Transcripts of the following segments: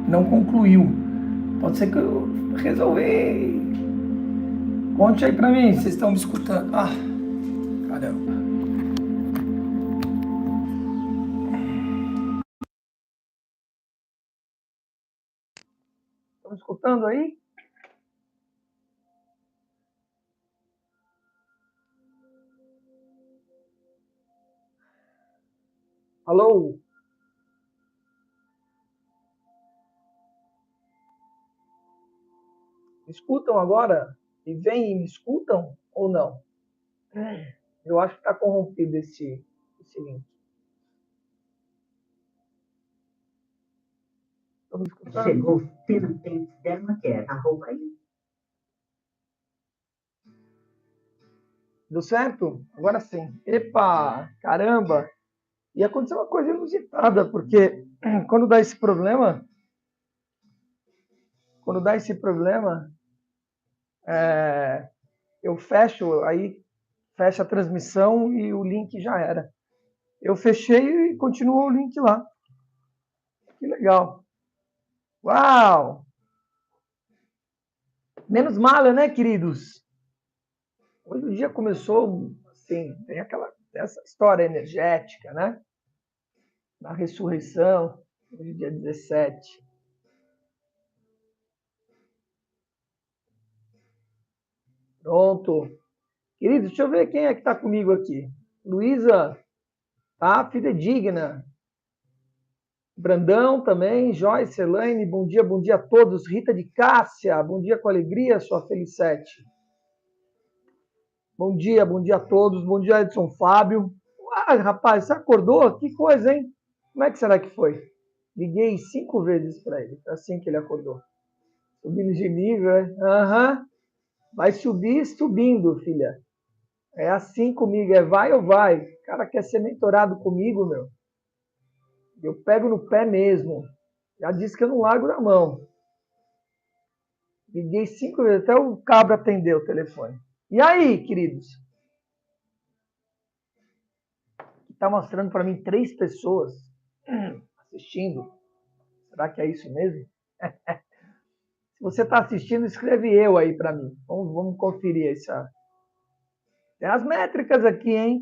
não concluiu. Pode ser que eu resolvi. Conte aí pra mim, vocês estão me escutando. Ah, caramba. Estão me escutando aí? Alô? Me escutam agora? E vêm e me escutam ou não? Eu acho que está corrompido esse link. Estão me escutando? Chegou finalmente, deram uma queda, a roupa aí. Deu certo? Agora sim. Epa, caramba! E aconteceu uma coisa inusitada, porque quando dá esse problema, eu fecho, aí fecha a transmissão e o link já era. Eu fechei e continuou o link lá. Que legal. Uau! Menos mala, né, queridos? Hoje o dia começou assim, tem essa história energética, né? Na ressurreição, hoje dia 17. Pronto. Queridos, deixa eu ver quem é que está comigo aqui. Luísa, tá? Fidedigna. Brandão também, Joyce, Elaine, bom dia a todos. Rita de Cássia, bom dia com alegria, sua Felicete. Bom dia a todos. Bom dia, Edson Fábio. Ah, rapaz, você acordou? Que coisa, hein? Como é que será que foi? Liguei 5 vezes para ele, assim que ele acordou. Subindo de nível, é? Aham. Vai subir subindo, filha. É assim comigo, é vai ou vai. O cara quer ser mentorado comigo, meu. Eu pego no pé mesmo. Já disse que eu não largo na mão. Liguei 5 vezes, até o cabra atendeu o telefone. E aí, queridos? Está mostrando para mim 3 pessoas assistindo. Será que é isso mesmo? Se você está assistindo, escreve eu aí para mim. Vamos conferir essa. Tem as métricas aqui, hein?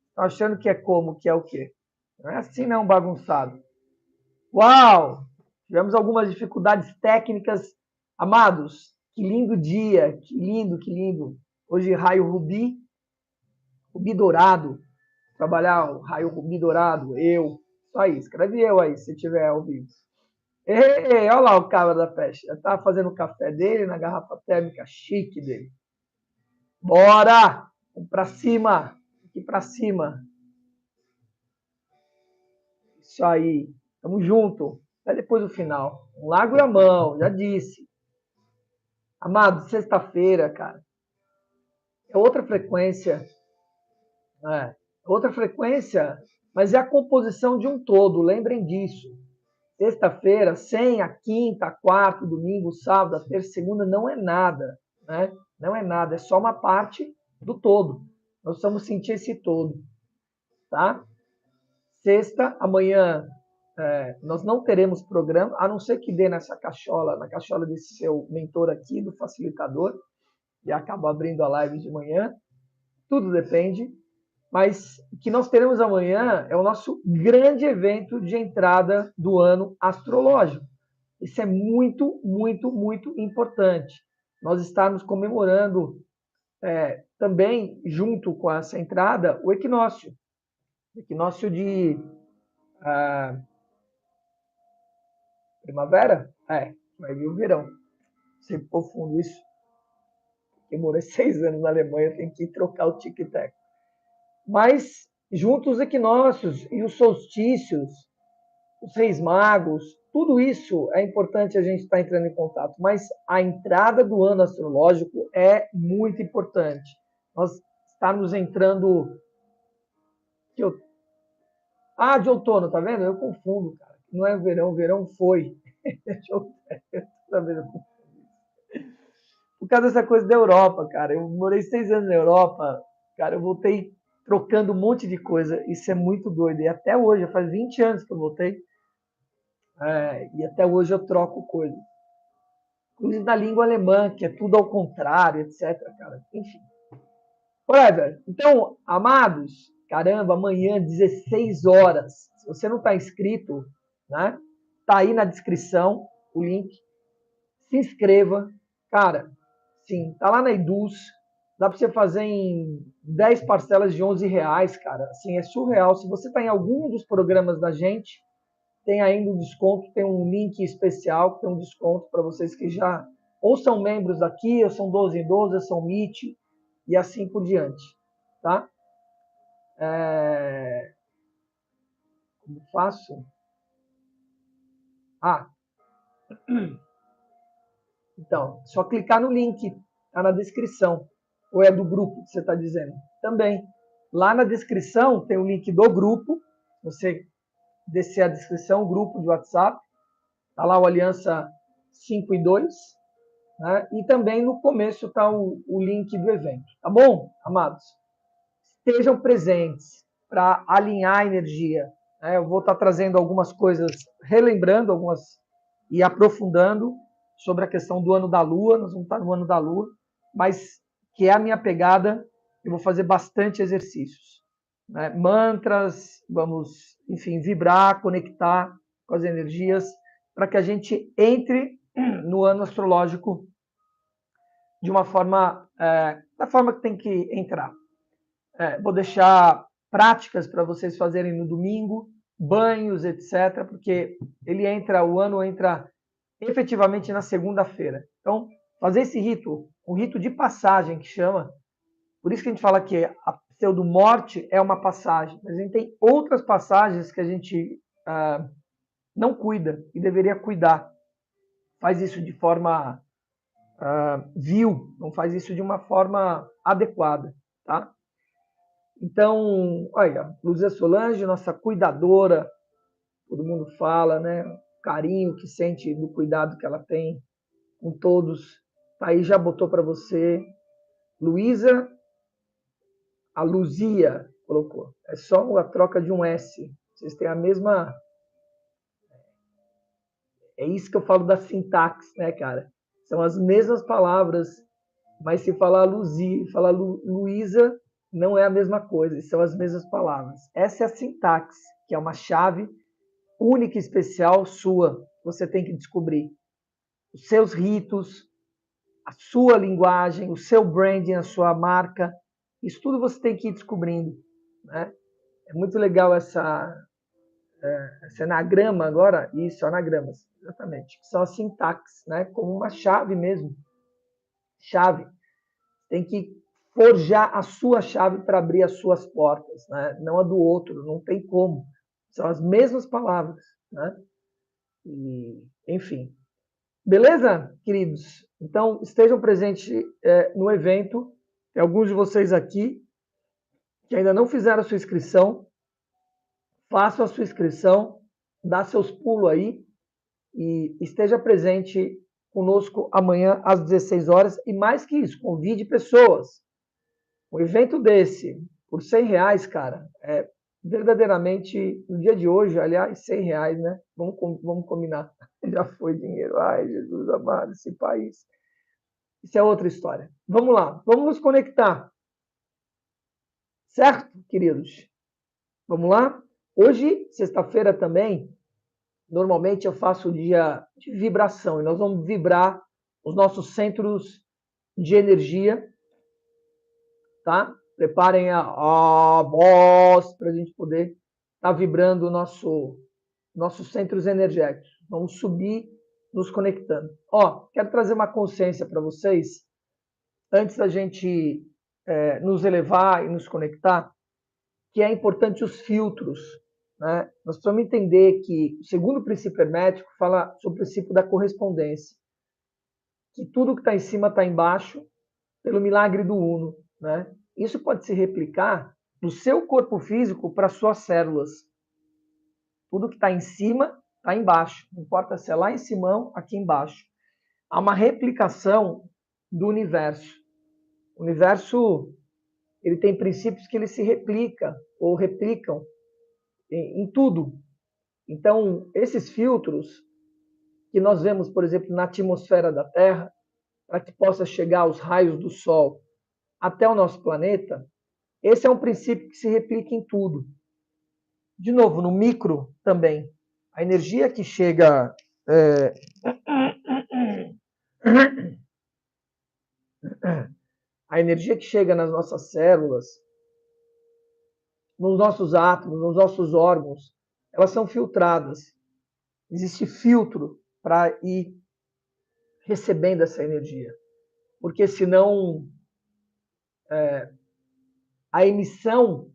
Estão achando que é como, que é o quê? Não é assim não, bagunçado. Uau! Tivemos algumas dificuldades técnicas. Amados, que lindo dia, que lindo, que lindo. Hoje raio rubi dourado. Trabalhar o raio rubi dourado, eu. Só aí, escreve eu aí, se tiver ao vivo. Ei, olha lá o cara da peste. Já tá fazendo o café dele na garrafa térmica chique dele. Bora! Vamos pra cima! Aqui pra cima. Isso aí. Tamo junto. Até depois do final. Um largo e a mão, já disse. Amado, sexta-feira, cara. É outra frequência. É outra frequência, mas é a composição de um todo. Lembrem disso. Sexta-feira, sem a quinta, a quarta, o domingo, o sábado, a terça, segunda, não é nada, né? Não é nada, é só uma parte do todo. Nós vamos sentir esse todo, tá? Sexta, amanhã, nós não teremos programa, a não ser que dê nessa cachola, na cachola desse seu mentor aqui, do facilitador, e acaba abrindo a live de manhã. Tudo depende. Mas o que nós teremos amanhã é o nosso grande evento de entrada do ano astrológico. Isso é muito, muito, muito importante. Nós estamos comemorando também, junto com essa entrada, o equinócio. Equinócio de primavera? Vai vir o verão. Sempre profundo isso. Eu morei 6 anos na Alemanha, tem que trocar o tic-tac. Mas, junto os equinócios e os solstícios, os reis magos, tudo isso é importante a gente estar entrando em contato. Mas a entrada do ano astrológico é muito importante. Nós estamos entrando... de outono, tá vendo? Eu confundo, cara. Não é verão, verão foi. Por causa dessa coisa da Europa, cara. Eu morei 6 anos na Europa, cara, eu voltei trocando um monte de coisa. Isso é muito doido. E até hoje, faz 20 anos que eu voltei. E até hoje eu troco coisas. Inclusive na língua alemã, que é tudo ao contrário, etc, cara. Enfim. Whatever. Então, amados, caramba, amanhã, 16 horas. Se você não está inscrito, né? Tá aí na descrição o link. Se inscreva. Cara, sim, tá lá na Eduz. Dá para você fazer em 10 parcelas de R$ 11, cara. Assim, é surreal. Se você está em algum dos programas da gente, tem ainda um desconto, tem um link especial, tem um desconto para vocês que já ou são membros daqui, ou são 12 em 12, ou são Meet, e assim por diante. Tá? Como faço? Então, só clicar no link, tá na descrição. Ou é do grupo que você está dizendo? Também. Lá na descrição tem o link do grupo. Você descer a descrição, o grupo de WhatsApp. Tá lá o Aliança 5 e 2. Né? E também no começo está o link do evento. Tá bom, amados? Estejam presentes para alinhar a energia. Né? Eu vou estar trazendo algumas coisas, relembrando algumas e aprofundando sobre a questão do ano da Lua. Nós vamos estar no ano da Lua, mas que é a minha pegada. Eu vou fazer bastante exercícios. Né? Mantras, vamos, enfim, vibrar, conectar com as energias, para que a gente entre no ano astrológico de uma forma, da forma que tem que entrar. Vou deixar práticas para vocês fazerem no domingo, banhos, etc., porque o ano entra efetivamente na segunda-feira. Então, fazer esse rito, um rito de passagem que chama, por isso que a gente fala que a pseudo-morte é uma passagem, mas a gente tem outras passagens que a gente não cuida e deveria cuidar. Faz isso de forma vil, não faz isso de uma forma adequada, tá? Então, olha, Luzia Solange, nossa cuidadora, todo mundo fala, né? O carinho que sente do cuidado que ela tem com todos. Tá aí, já botou para você. Luísa, a Luzia colocou. É só a troca de um S. Vocês têm a mesma. É isso que eu falo da sintaxe, né, cara? São as mesmas palavras, mas se falar Luzia e falar Luísa, não é a mesma coisa, são as mesmas palavras. Essa é a sintaxe, que é uma chave única e especial sua. Você tem que descobrir os seus ritos, a sua linguagem, o seu branding, a sua marca. Isso tudo você tem que ir descobrindo. Né? É muito legal esse anagrama agora. Isso, anagramas, exatamente. Que são as sintaxes, né? Como uma chave mesmo. Chave. Tem que forjar a sua chave para abrir as suas portas, né? Não a do outro, não tem como. São as mesmas palavras, né? E, enfim. Beleza, queridos? Então, estejam presentes no evento. Tem alguns de vocês aqui que ainda não fizeram a sua inscrição. Façam a sua inscrição, dá seus pulos aí e esteja presente conosco amanhã às 16 horas. E mais que isso, convide pessoas. Um evento desse, por R$ 100, cara, é verdadeiramente, no dia de hoje, aliás, R$ 100, né? Vamos combinar. Já foi dinheiro. Ai, Jesus amado, esse país. Isso é outra história. Vamos lá, vamos nos conectar. Certo, queridos? Vamos lá? Hoje, sexta-feira também, normalmente eu faço o dia de vibração. E nós vamos vibrar os nossos centros de energia, tá? Preparem a voz para a gente poder estar vibrando nossos centros energéticos. Vamos subir nos conectando. Quero trazer uma consciência para vocês, antes da gente nos elevar e nos conectar, que é importante os filtros. Né? Nós precisamos entender que o segundo princípio hermético fala sobre o princípio da correspondência, que tudo que está em cima está embaixo, pelo milagre do Uno. Né? Isso pode se replicar do seu corpo físico para suas células. Tudo que está em cima está embaixo. Não importa se é lá em cima ou aqui embaixo. Há uma replicação do universo. O universo ele tem princípios que ele se replica ou replicam em tudo. Então, esses filtros que nós vemos, por exemplo, na atmosfera da Terra, para que possa chegar os raios do Sol até o nosso planeta, esse é um princípio que se replica em tudo. De novo, no micro também. A energia que chega. A energia que chega nas nossas células, nos nossos átomos, nos nossos órgãos, elas são filtradas. Existe filtro para ir recebendo essa energia. Porque senão a emissão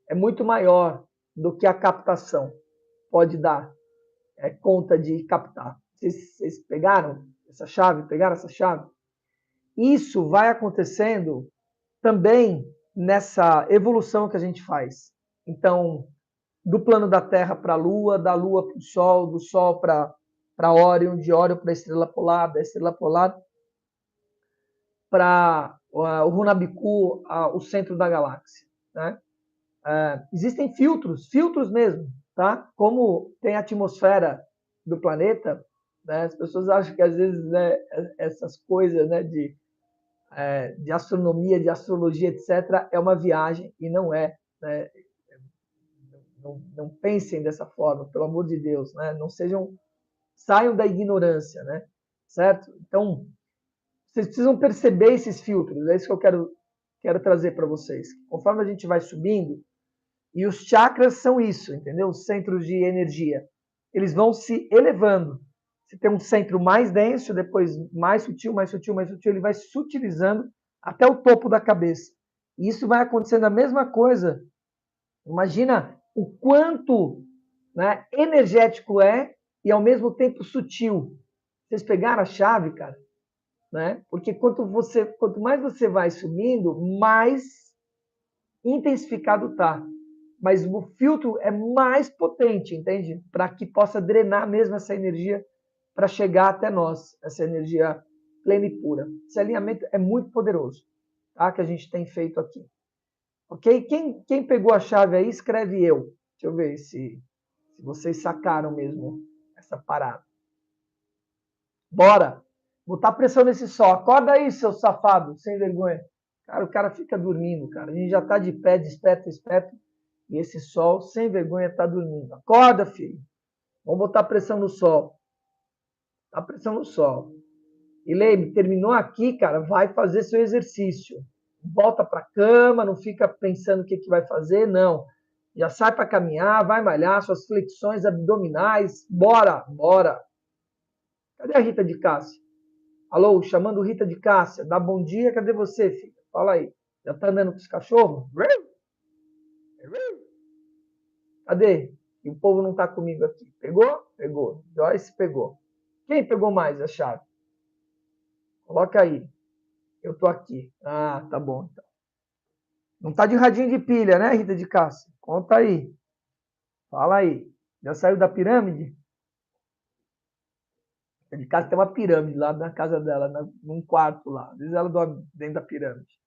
é muito maior do que a captação pode dar conta de captar. Vocês pegaram essa chave? Pegaram essa chave? Isso vai acontecendo também nessa evolução que a gente faz. Então, do plano da Terra para a Lua, da Lua para o Sol, do Sol para Órion, de Órion para a Estrela Polar, da Estrela Polar para o Runabiku, o centro da galáxia. Né? Existem filtros mesmo, tá? Como tem a atmosfera do planeta, né? As pessoas acham que às vezes, né, essas coisas, né, de astronomia, de astrologia, etc., é uma viagem e não é. Né? Não pensem dessa forma, pelo amor de Deus, né? Não saiam da ignorância, né? Certo? Então, vocês precisam perceber esses filtros, é isso que eu quero trazer para vocês. Conforme a gente vai subindo, e os chakras são isso, entendeu? Os centros de energia. Eles vão se elevando. Você tem um centro mais denso, depois mais sutil, mais sutil, mais sutil, ele vai se sutilizando até o topo da cabeça. E isso vai acontecendo a mesma coisa. Imagina o quanto, né, energético é e ao mesmo tempo sutil. Vocês pegaram a chave, cara? Né? Porque quanto mais você vai subindo, mais intensificado tá. Mas o filtro é mais potente, entende? Para que possa drenar mesmo essa energia para chegar até nós, essa energia plena e pura. Esse alinhamento é muito poderoso, tá? Que a gente tem feito aqui. Ok? Quem pegou a chave aí, escreve eu. Deixa eu ver se vocês sacaram mesmo essa parada. Bora! Botar pressão nesse sol. Acorda aí, seu safado, sem vergonha. Cara, o cara fica dormindo, cara. A gente já tá de pé, desperto, esperto. E esse sol, sem vergonha, tá dormindo. Acorda, filho. Vamos botar pressão no sol. Tá pressão no sol. E lembre, terminou aqui, cara, vai fazer seu exercício. Volta pra cama, não fica pensando o que vai fazer, não. Já sai para caminhar, vai malhar suas flexões abdominais. Bora, bora. Cadê a Rita de Cássia? Alô, chamando Rita de Cássia. Dá bom dia, cadê você, filha? Fala aí. Já tá andando com os cachorros? Cadê? E o povo não tá comigo aqui. Pegou? Pegou. Joyce pegou. Quem pegou mais a chave? Coloca aí. Eu tô aqui. Ah, tá bom então. Não tá de radinho de pilha, né, Rita de Cássia? Conta aí. Fala aí. Já saiu da pirâmide? Rita de Cássia tem uma pirâmide lá na casa dela, num quarto lá. Às vezes ela dorme dentro da pirâmide.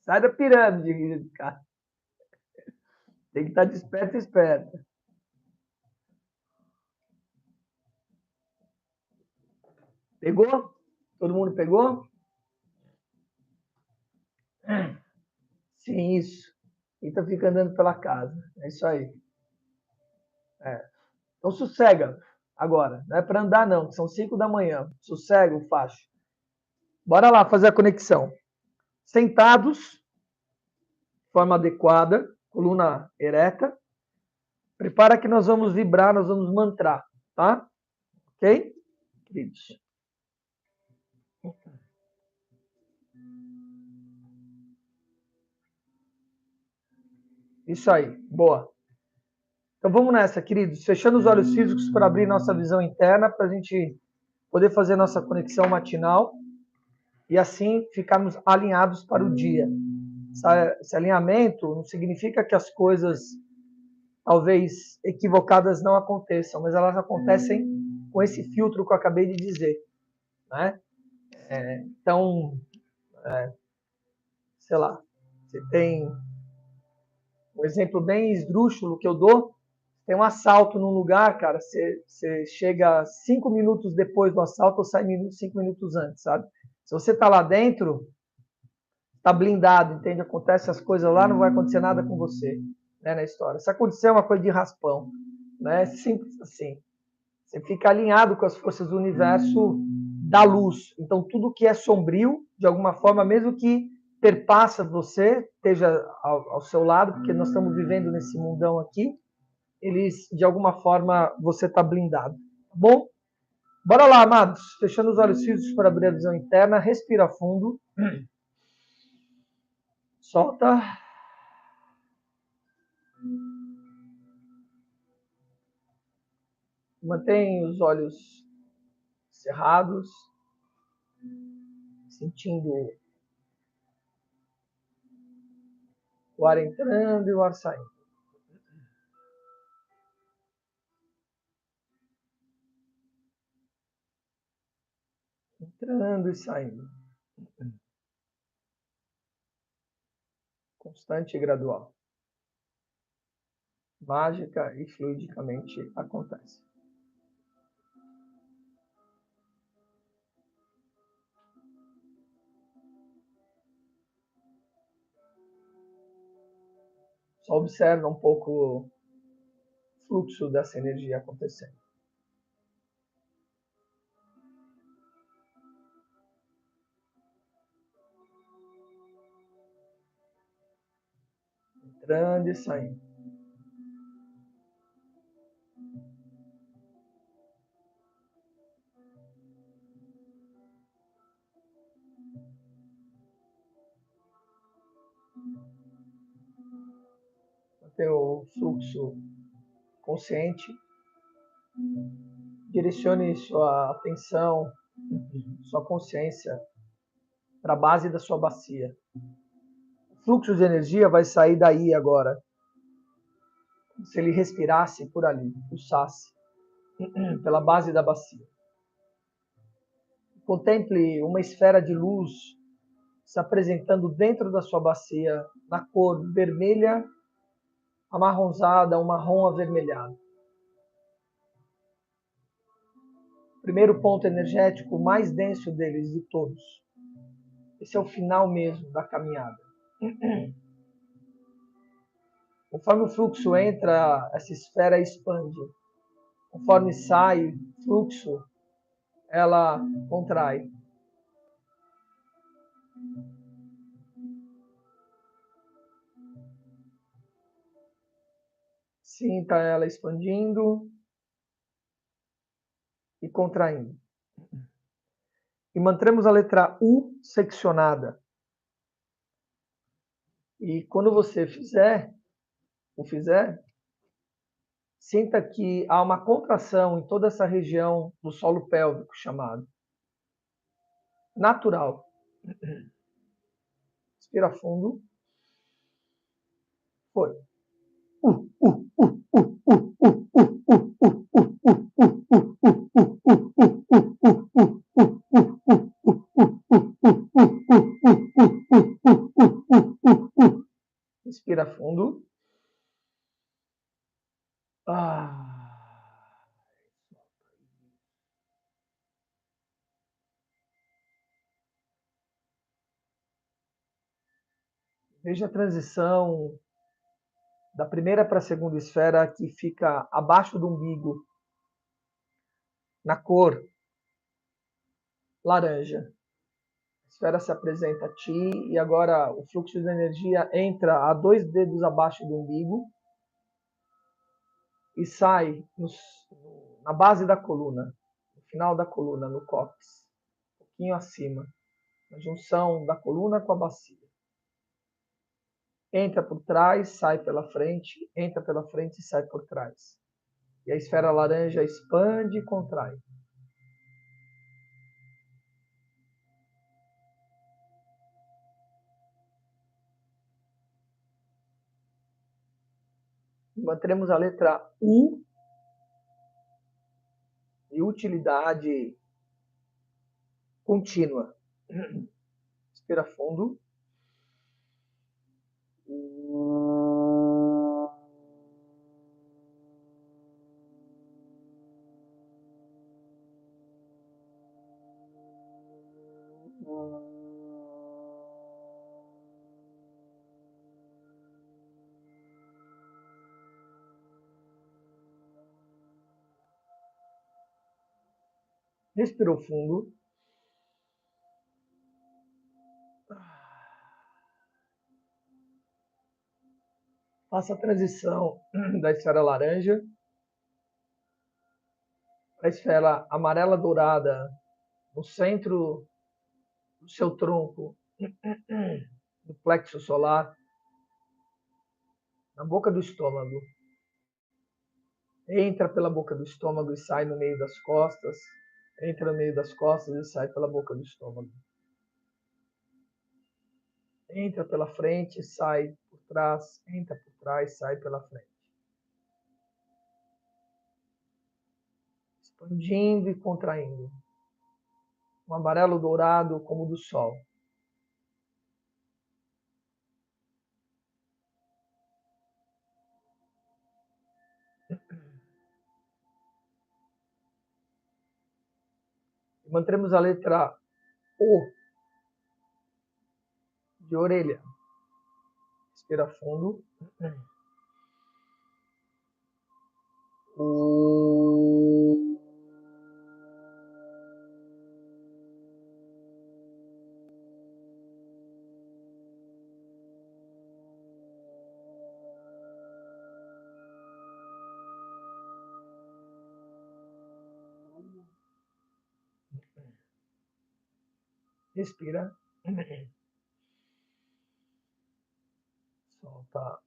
Sai da pirâmide, Rita de Cássia. Tem que estar desperto e esperta. Pegou? Todo mundo pegou? Sim, isso. Rita fica andando pela casa. É isso aí. Então sossega agora. Não é para andar, não. São 5 da manhã. Sossega o facho. Bora lá fazer a conexão. Sentados, de forma adequada, coluna ereta. Prepara que nós vamos vibrar, nós vamos mantrar, tá? Ok? Queridos. Isso aí, boa. Então vamos nessa, queridos. Fechando os olhos físicos para abrir nossa visão interna, para a gente poder fazer nossa conexão matinal e assim ficarmos alinhados para o dia. Esse alinhamento não significa que as coisas talvez equivocadas não aconteçam, mas elas acontecem com esse filtro que eu acabei de dizer, né? Então, sei lá, você tem um exemplo bem esdrúxulo que eu dou, Tem um assalto num lugar, cara, você chega 5 minutos depois do assalto ou sai 5 minutos antes, sabe? Se você tá lá dentro, tá blindado, entende? Acontece as coisas lá, não vai acontecer nada com você, né, na história. Se acontecer uma coisa de raspão, né? Simples assim. Você fica alinhado com as forças do universo da luz. Então, tudo que é sombrio, de alguma forma, mesmo que perpassa você, esteja ao seu lado, porque nós estamos vivendo nesse mundão aqui, eles, de alguma forma, você está blindado. Tá bom? Bora lá, amados. Fechando os olhos físicos para abrir a visão interna. Respira fundo. Solta. Mantém os olhos cerrados, sentindo o ar entrando e o ar saindo. Entrando e saindo. Constante e gradual. Mágica e fluidicamente acontece. Só observa um pouco o fluxo dessa energia acontecendo. Entrando e saindo. Tem o fluxo consciente. Direcione sua atenção, sua consciência para a base da sua bacia. O fluxo de energia vai sair daí agora. Se ele respirasse por ali, pulsasse pela base da bacia. Contemple uma esfera de luz se apresentando dentro da sua bacia na cor vermelha, amarronzada, um marrom avermelhado. Primeiro ponto energético mais denso deles de todos. Esse é o final mesmo da caminhada. Conforme o fluxo entra, essa esfera expande. Conforme sai fluxo, ela contrai. Sinta ela expandindo e contraindo. E mantemos a letra U seccionada. E quando você fizer, sinta que há uma contração em toda essa região do solo pélvico chamado. Natural. Respira fundo. Foi. Respira fundo. Veja a transição da primeira para a segunda esfera que fica abaixo do umbigo, na cor laranja. A esfera se apresenta a ti e agora o fluxo de energia entra a 2 dedos abaixo do umbigo e sai na base da coluna, no final da coluna, no cóccix, um pouquinho acima, na junção da coluna com a bacia. Entra por trás, sai pela frente, entra pela frente e sai por trás. E a esfera laranja expande e contrai. Manteremos a letra U de utilidade contínua. Respira fundo. Respirou fundo. Faça a transição da esfera laranja para a esfera amarela dourada no centro do seu tronco, no plexo solar, na boca do estômago. Entra pela boca do estômago e sai no meio das costas. Entra no meio das costas e sai pela boca do estômago. Entra pela frente, sai por trás, entra por trás, sai pela frente. Expandindo e contraindo. Um amarelo dourado como o do sol. E mantemos a letra O de orelha. Respira fundo. O... Respira. Solta.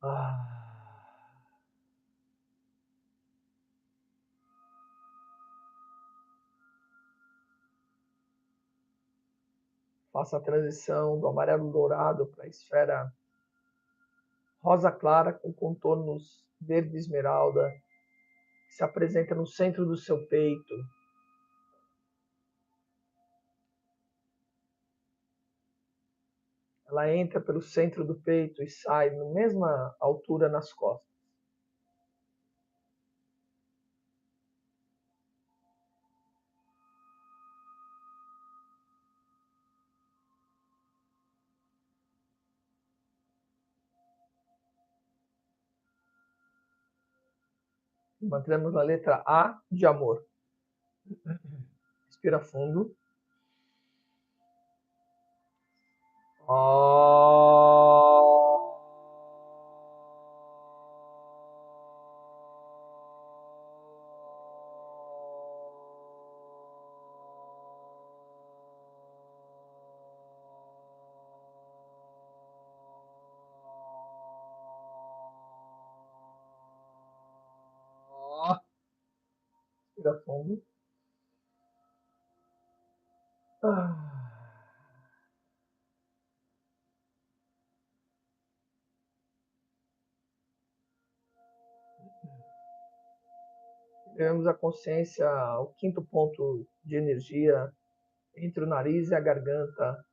Faça a transição do amarelo dourado para a esfera rosa clara com contornos verde esmeralda, que se apresenta no centro do seu peito. Ela entra pelo centro do peito e sai na mesma altura nas costas. Mantemos a letra A de amor. Respira fundo. Respira fundo. Levamos a consciência ao quinto ponto de energia entre o nariz e a garganta.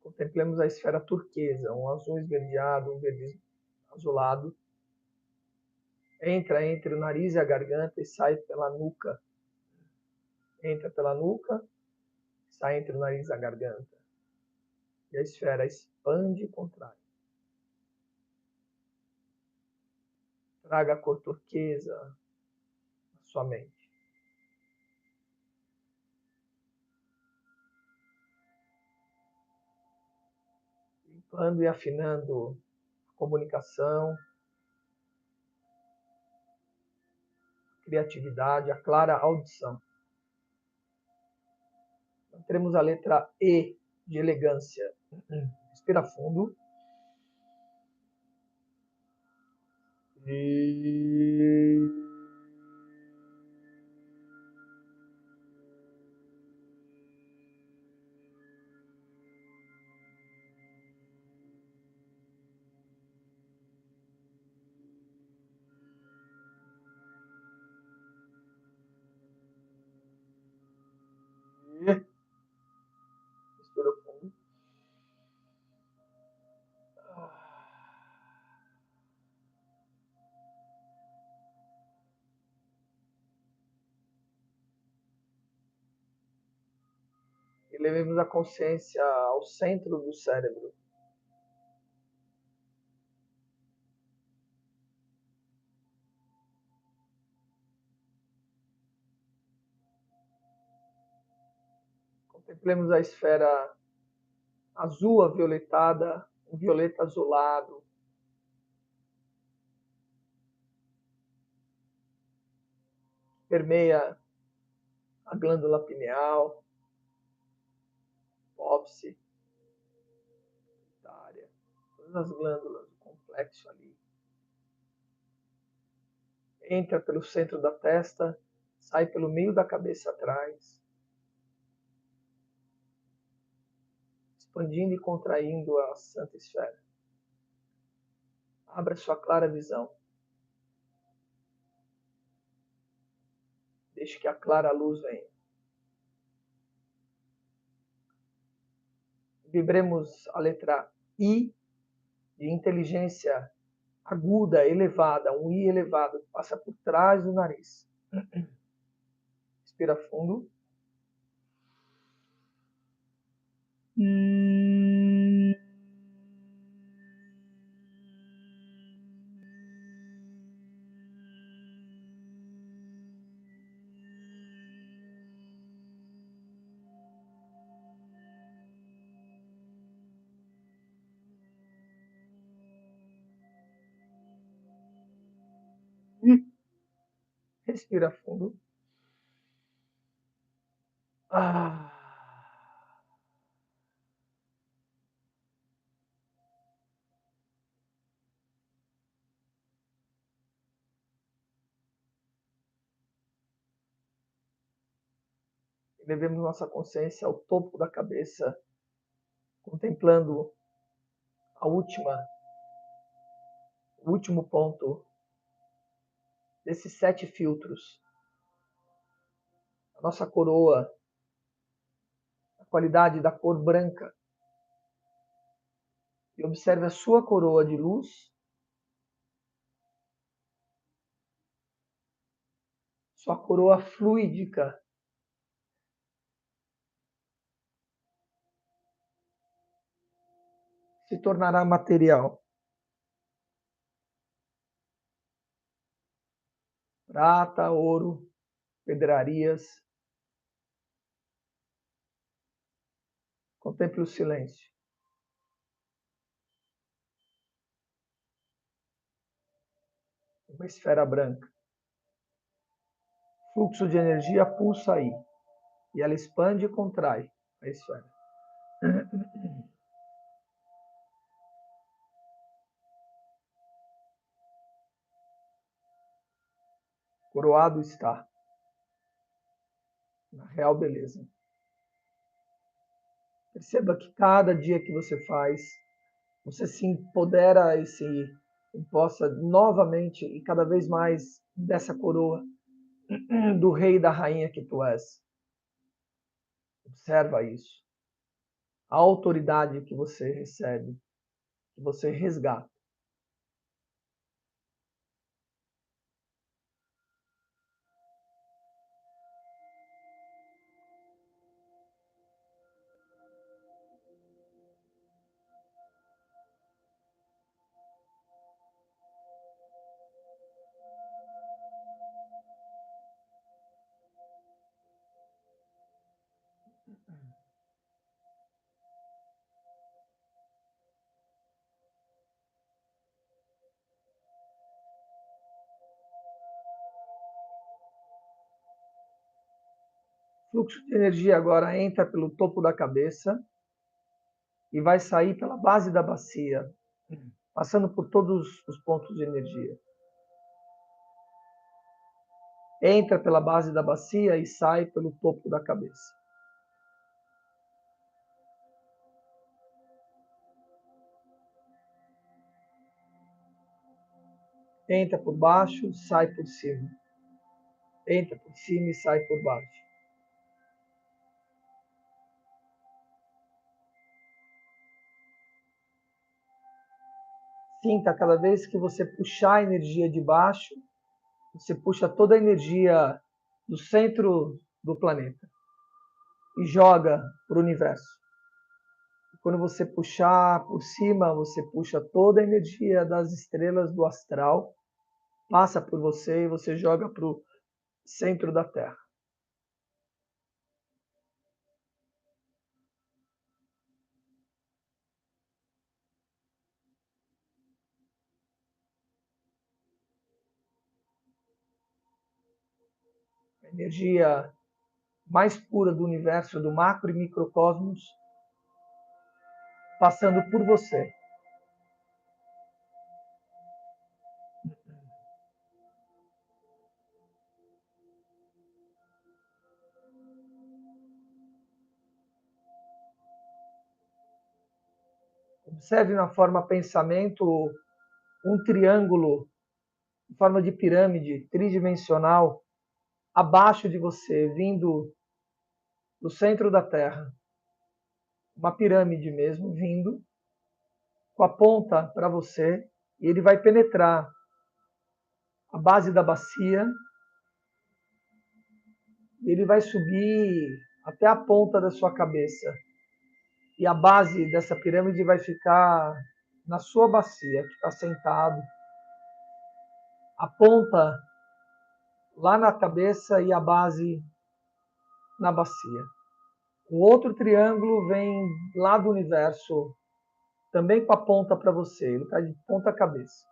Contemplemos a esfera turquesa, um azul esverdeado, um verde azulado. Entra entre o nariz e a garganta e sai pela nuca. Entra pela nuca, sai entre o nariz e a garganta. E a esfera expande e contrai. Traga a cor turquesa à sua mente. Limpando e afinando a comunicação, a criatividade, a clara audição. Temos a letra E de elegância. Respira fundo. E... Respira fundo. Levemos a consciência ao centro do cérebro. Contemplemos a esfera azul avioletada, um violeta azulado. Permeia a glândula pineal, hipófise, pituitária, todas as glândulas do complexo ali. Entra pelo centro da testa, sai pelo meio da cabeça atrás, expandindo e contraindo a santa esfera. Abra sua clara visão. Deixe que a clara luz venha. Vibremos a letra I de inteligência aguda, elevada, um I elevado que passa por trás do nariz. Respira fundo. Respira fundo. Levemos nossa consciência ao topo da cabeça, contemplando o último ponto desses 7 filtros. A nossa coroa, a qualidade da cor branca. E observe a sua coroa de luz, sua coroa fluídica. Se tornará material. Prata, ouro, pedrarias. Contemple o silêncio. Uma esfera branca. Fluxo de energia pulsa aí. E ela expande e contrai a esfera. Coroado está. Na real beleza. Perceba que cada dia que você faz, você se empodera e se imposta novamente e cada vez mais dessa coroa do rei e da rainha que tu és. Observa isso. A autoridade que você recebe, que você resgata. Fluxo de energia agora entra pelo topo da cabeça e vai sair pela base da bacia, passando por todos os pontos de energia. Entra pela base da bacia e sai pelo topo da cabeça. Entra por baixo, sai por cima. Entra por cima e sai por baixo. Sinta cada vez que você puxar a energia de baixo, você puxa toda a energia do centro do planeta. e joga para o universo. Quando você puxar por cima, você puxa toda a energia das estrelas do astral, passa por você e você joga para o centro da Terra. A energia mais pura do universo, do macro e microcosmos, passando por você. Observe na forma pensamento um triângulo em forma de pirâmide tridimensional abaixo de você, vindo do centro da Terra. Uma pirâmide mesmo, vindo com a ponta para você, e ele vai penetrar a base da bacia, e ele vai subir até a ponta da sua cabeça. E a base dessa pirâmide vai ficar na sua bacia, que está sentado. A ponta lá na cabeça e a base na bacia. Um outro triângulo vem lá do universo, também com a ponta para você. Ele está de ponta cabeça.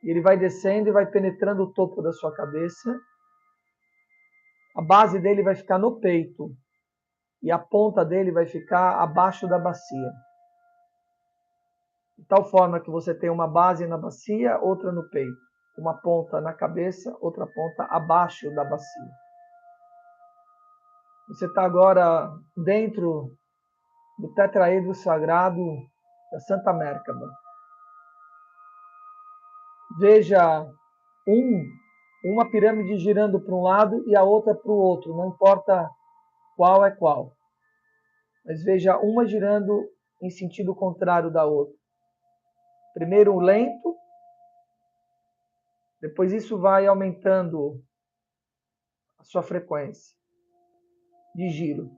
E ele vai descendo e vai penetrando o topo da sua cabeça. A base dele vai ficar no peito. E a ponta dele vai ficar abaixo da bacia. De tal forma que você tem uma base na bacia, outra no peito. Uma ponta na cabeça, outra ponta abaixo da bacia. Você está agora dentro do tetraedro sagrado da Santa Mérkaba. Veja uma pirâmide girando para um lado e a outra para o outro, não importa qual é qual. Mas veja uma girando em sentido contrário da outra. Primeiro lento, depois isso vai aumentando a sua frequência de giro.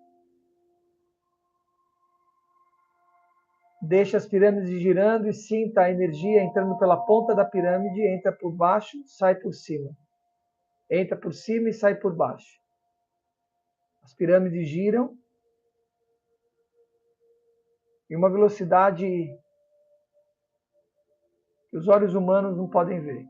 Deixa as pirâmides girando e sinta a energia entrando pela ponta da pirâmide, entra por baixo, sai por cima. Entra por cima e sai por baixo. As pirâmides giram em uma velocidade que os olhos humanos não podem ver.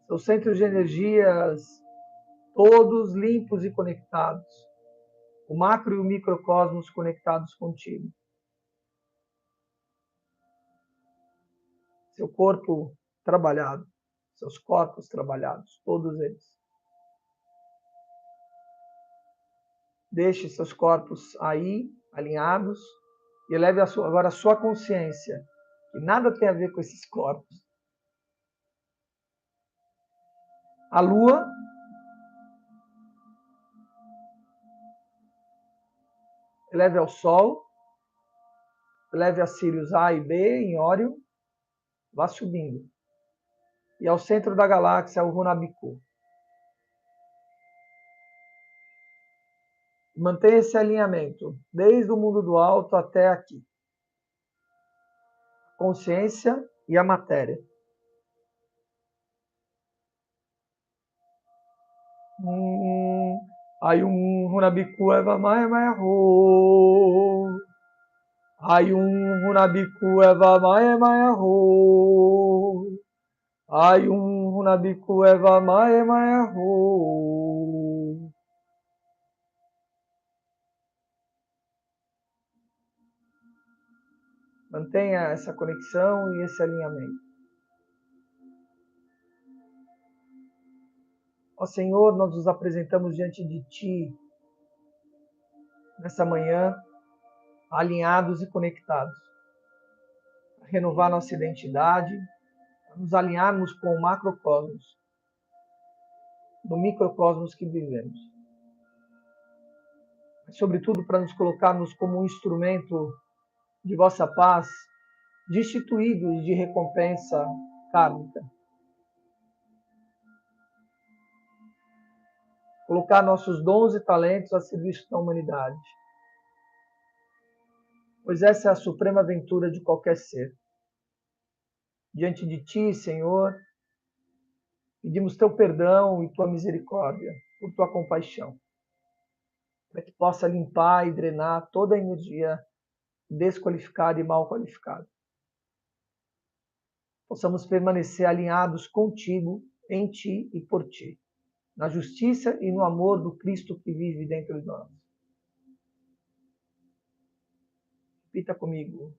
São centros de energias todos limpos e conectados. O macro e o microcosmos conectados contigo. Seu corpo trabalhado, seus corpos trabalhados, todos eles. Deixe seus corpos aí, alinhados, e eleve agora a sua consciência, que nada tem a ver com esses corpos. A Lua eleve ao Sol, eleve a Sirius A e B em Órion, vá subindo. E ao centro da galáxia, o Runabiku. Mantenha esse alinhamento, desde o mundo do alto até aqui. Consciência e a matéria. Ayum Runabiku Eva Maia Maia Ho. Ayum Runabiku Eva Maia Maia Ho. Ayum Runabiku Eva Maia Maia Ho. Mantenha essa conexão e esse alinhamento. Ó Senhor, nós nos apresentamos diante de Ti nessa manhã, alinhados e conectados. A renovar nossa identidade, a nos alinharmos com o macrocosmos, do microcosmos que vivemos. Mas, sobretudo, para nos colocarmos como um instrumento de vossa paz, destituídos de recompensa kármica. Colocar nossos dons e talentos a serviço da humanidade, pois essa é a suprema aventura de qualquer ser. Diante de Ti, Senhor, pedimos Teu perdão e Tua misericórdia, por Tua compaixão, para que possa limpar e drenar toda a energia desqualificada e mal qualificada. Possamos permanecer alinhados contigo, em Ti e por Ti, na justiça e no amor do Cristo que vive dentro de nós. Repita comigo.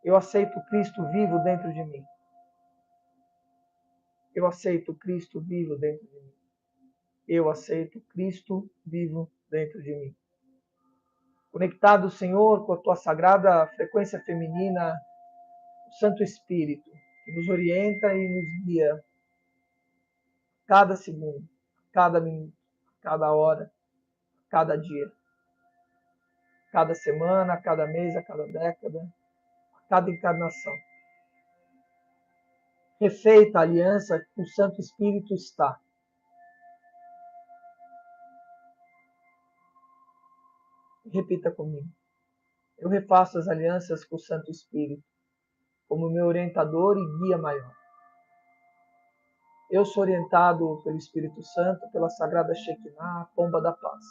Eu aceito Cristo vivo dentro de mim. Eu aceito Cristo vivo dentro de mim. Eu aceito Cristo vivo dentro de mim. Conectado, Senhor, com a Tua sagrada frequência feminina, o Santo Espírito, que nos orienta e nos guia cada segundo, cada minuto, cada hora, cada dia, cada semana, cada mês, a cada década, a cada encarnação. Refeita a aliança que o Santo Espírito está. Repita comigo. Eu refaço as alianças com o Santo Espírito, como meu orientador e guia maior. Eu sou orientado pelo Espírito Santo, pela Sagrada Shekinah, a pomba da paz.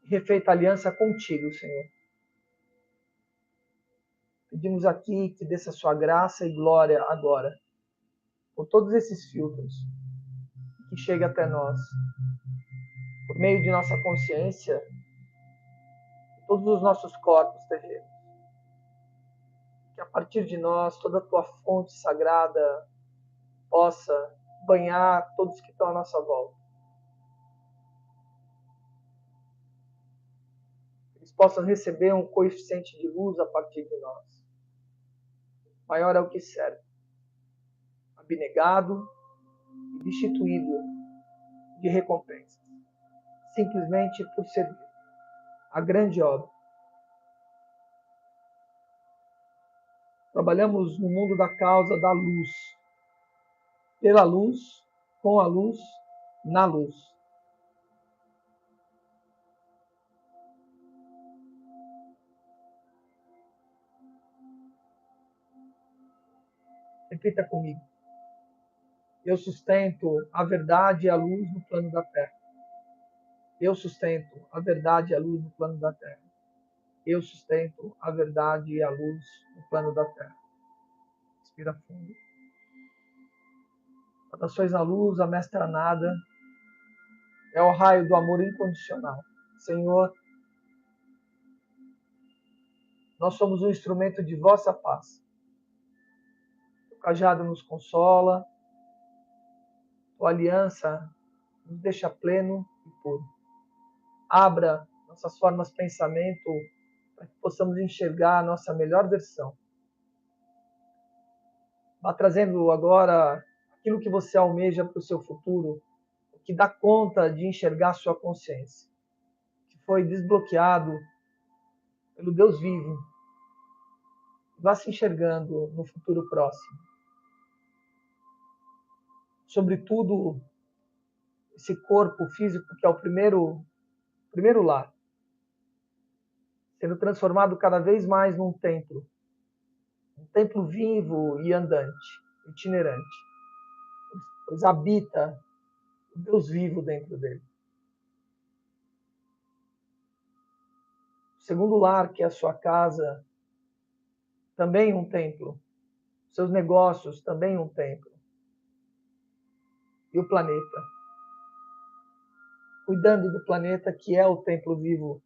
Refeita a aliança contigo, Senhor. Pedimos aqui que desça a sua graça e glória agora, por todos esses filtros, que chegue até nós, por meio de nossa consciência, todos os nossos corpos terrenos. Que a partir de nós, toda a tua fonte sagrada possa banhar todos que estão à nossa volta. Eles possam receber um coeficiente de luz a partir de nós. Maior é o que serve. Abnegado e destituído de recompensas. Simplesmente por servir a grande obra. Trabalhamos no mundo da causa da luz. Pela luz, com a luz, na luz. Repita comigo. Eu sustento a verdade e a luz no plano da terra. Eu sustento a verdade e a luz no plano da terra. Eu sustento a verdade e a luz no plano da terra. Respira fundo. Saudações na luz, a mestra nada. É o raio do amor incondicional. Senhor, nós somos um instrumento de vossa paz. O cajado nos consola. Tua aliança nos deixa pleno e puro. Abra nossas formas de pensamento para que possamos enxergar a nossa melhor versão. Vá trazendo agora aquilo que você almeja para o seu futuro, o que dá conta de enxergar a sua consciência, que foi desbloqueado pelo Deus vivo. Vá se enxergando no futuro próximo. Sobretudo, esse corpo físico que é o primeiro lar, sendo transformado cada vez mais num templo vivo e andante, itinerante, pois habita o Deus vivo dentro dele. O segundo lar, que é a sua casa, também um templo. Seus negócios, também um templo. E o planeta. Cuidando do planeta, que é o templo vivo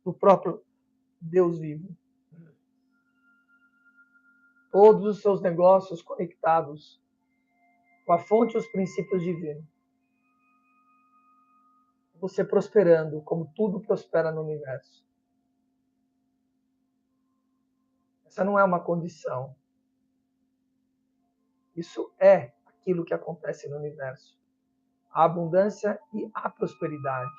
do próprio Deus vivo. Todos os seus negócios conectados com a fonte e os princípios divinos. Você prosperando, como tudo prospera no universo. Essa não é uma condição. Isso é aquilo que acontece no universo. a abundância e a prosperidade.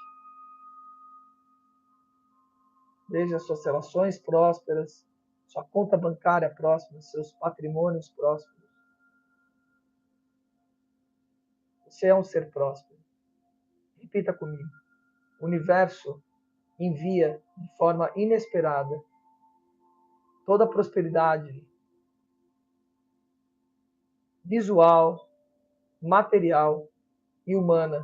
Veja suas relações prósperas, sua conta bancária próspera, seus patrimônios prósperos. Você é um ser próspero. Repita comigo. O universo envia de forma inesperada toda a prosperidade visual, material e humana.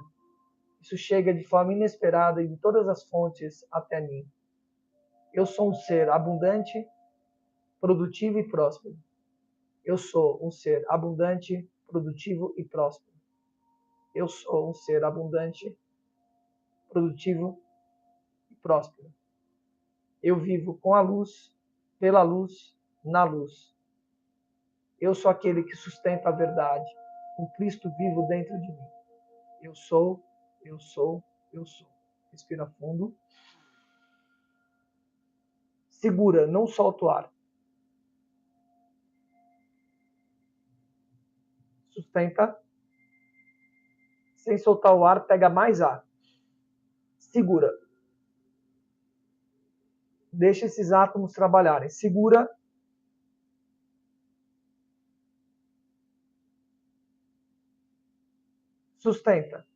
Isso chega de forma inesperada e de todas as fontes até mim. Eu sou um ser abundante, produtivo e próspero. Eu sou um ser abundante, produtivo e próspero. Eu sou um ser abundante, produtivo e próspero. Eu vivo com a luz, pela luz, na luz. Eu sou aquele que sustenta a verdade, com Cristo vivo dentro de mim. Eu sou, eu sou, eu sou. Respira fundo. Segura, não solta o ar. Sustenta. Sem soltar o ar, pega mais ar. Segura. Deixa esses átomos trabalharem. Segura. Sustenta.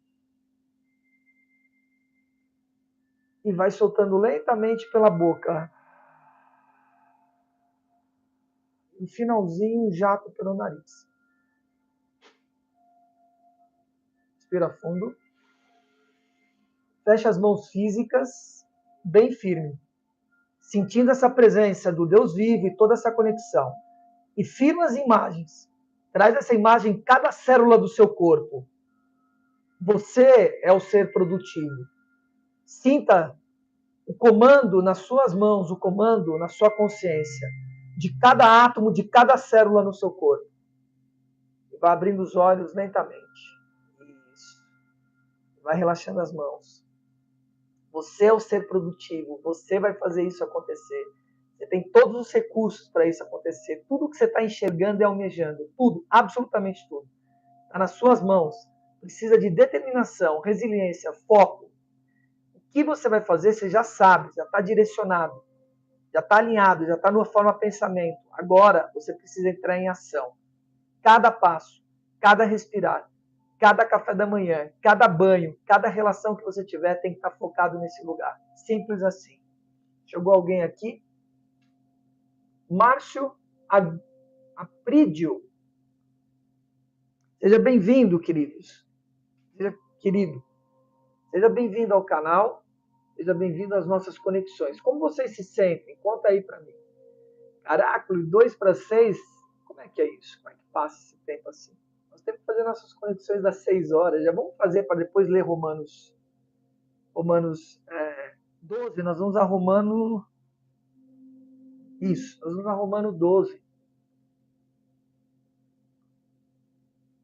E vai soltando lentamente pela boca. No finalzinho, um jato pelo nariz. Respira fundo. Fecha as mãos físicas bem firme. Sentindo essa presença do Deus vivo e toda essa conexão. E firma as imagens. Traz essa imagem em cada célula do seu corpo. Você é o ser produtivo. Sinta o comando nas suas mãos, o comando na sua consciência, de cada átomo, de cada célula no seu corpo. E vai abrindo os olhos lentamente. Isso. Vai relaxando as mãos. Você é o ser produtivo. Você vai fazer isso acontecer. Você tem todos os recursos para isso acontecer. Tudo que você está enxergando e almejando. Tudo, absolutamente tudo. Está nas suas mãos. Precisa de determinação, resiliência, foco. O que você vai fazer, você já sabe, já está direcionado, já está alinhado, já está numa forma de pensamento. Agora você precisa entrar em ação. Cada passo, cada respirar, cada café da manhã, cada banho, cada relação que você tiver tem que estar focado nesse lugar. Simples assim. Chegou alguém aqui? Márcio Aprídio. Seja bem-vindo, queridos. Querido. Seja bem-vindo ao canal. Seja bem-vindo às nossas conexões. Como vocês se sentem? Conta aí para mim. Caraca, 2 para 6? Como é que é isso? Como é que passa esse tempo assim? Nós temos que fazer nossas conexões das 6 horas. Já vamos fazer para depois ler Romanos 12. Nós vamos a Romano... Isso, nós vamos a Romano 12.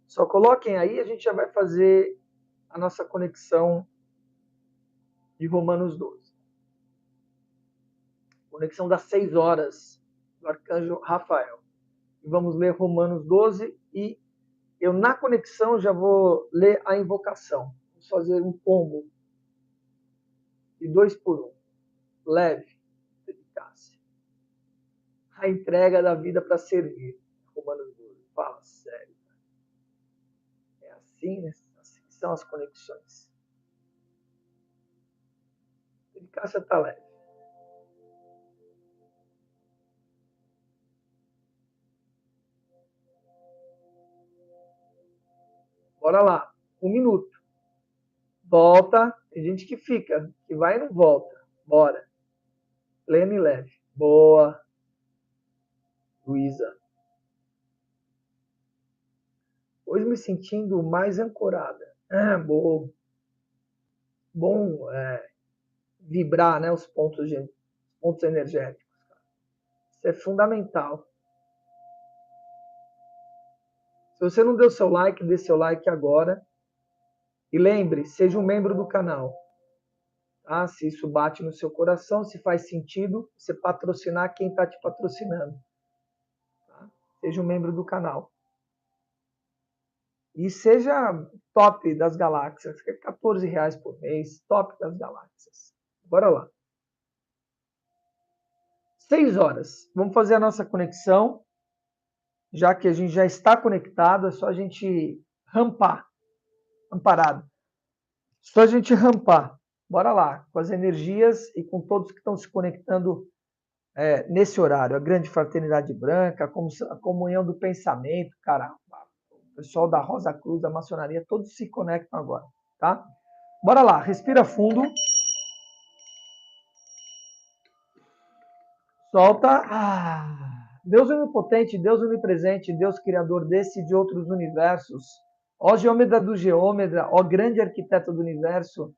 Só coloquem aí, a gente já vai fazer a nossa conexão de Romanos 12. Conexão das 6 horas do Arcanjo Rafael. E vamos ler Romanos 12 e eu, na conexão, já vou ler a invocação. Vamos fazer um combo de 2 por 1. Leve, eficácia. A entrega da vida para servir. Romanos 12. Fala sério. É assim, né? Assim são as conexões. A eficácia está leve. Bora lá. 1 minuto. Volta. Tem gente que fica, que vai e não volta. Bora. Pleno e leve. Boa. Luísa. Hoje me sentindo mais ancorada. Bom. Bom vibrar, né, os pontos energéticos. Isso é fundamental. Se você não deu seu like, dê seu like agora. E lembre, seja um membro do canal. Tá? Se isso bate no seu coração, se faz sentido, você patrocinar quem está te patrocinando. Tá? Seja um membro do canal. E seja top das galáxias, que é R$ 14 por mês, top das galáxias. Bora lá. 6 horas. Vamos fazer a nossa conexão. Já que a gente já está conectado, é só a gente rampar. Amparado. Só a gente rampar. Bora lá. Com as energias e com todos que estão se conectando nesse horário. A grande fraternidade branca, a comunhão do pensamento, cara. O pessoal da Rosa Cruz, da maçonaria, todos se conectam agora, tá? Bora lá. Respira fundo. Solta. Deus onipotente, Deus onipresente, Deus criador desse e de outros universos. Ó Geômedra do Geômedra, ó grande arquiteto do universo,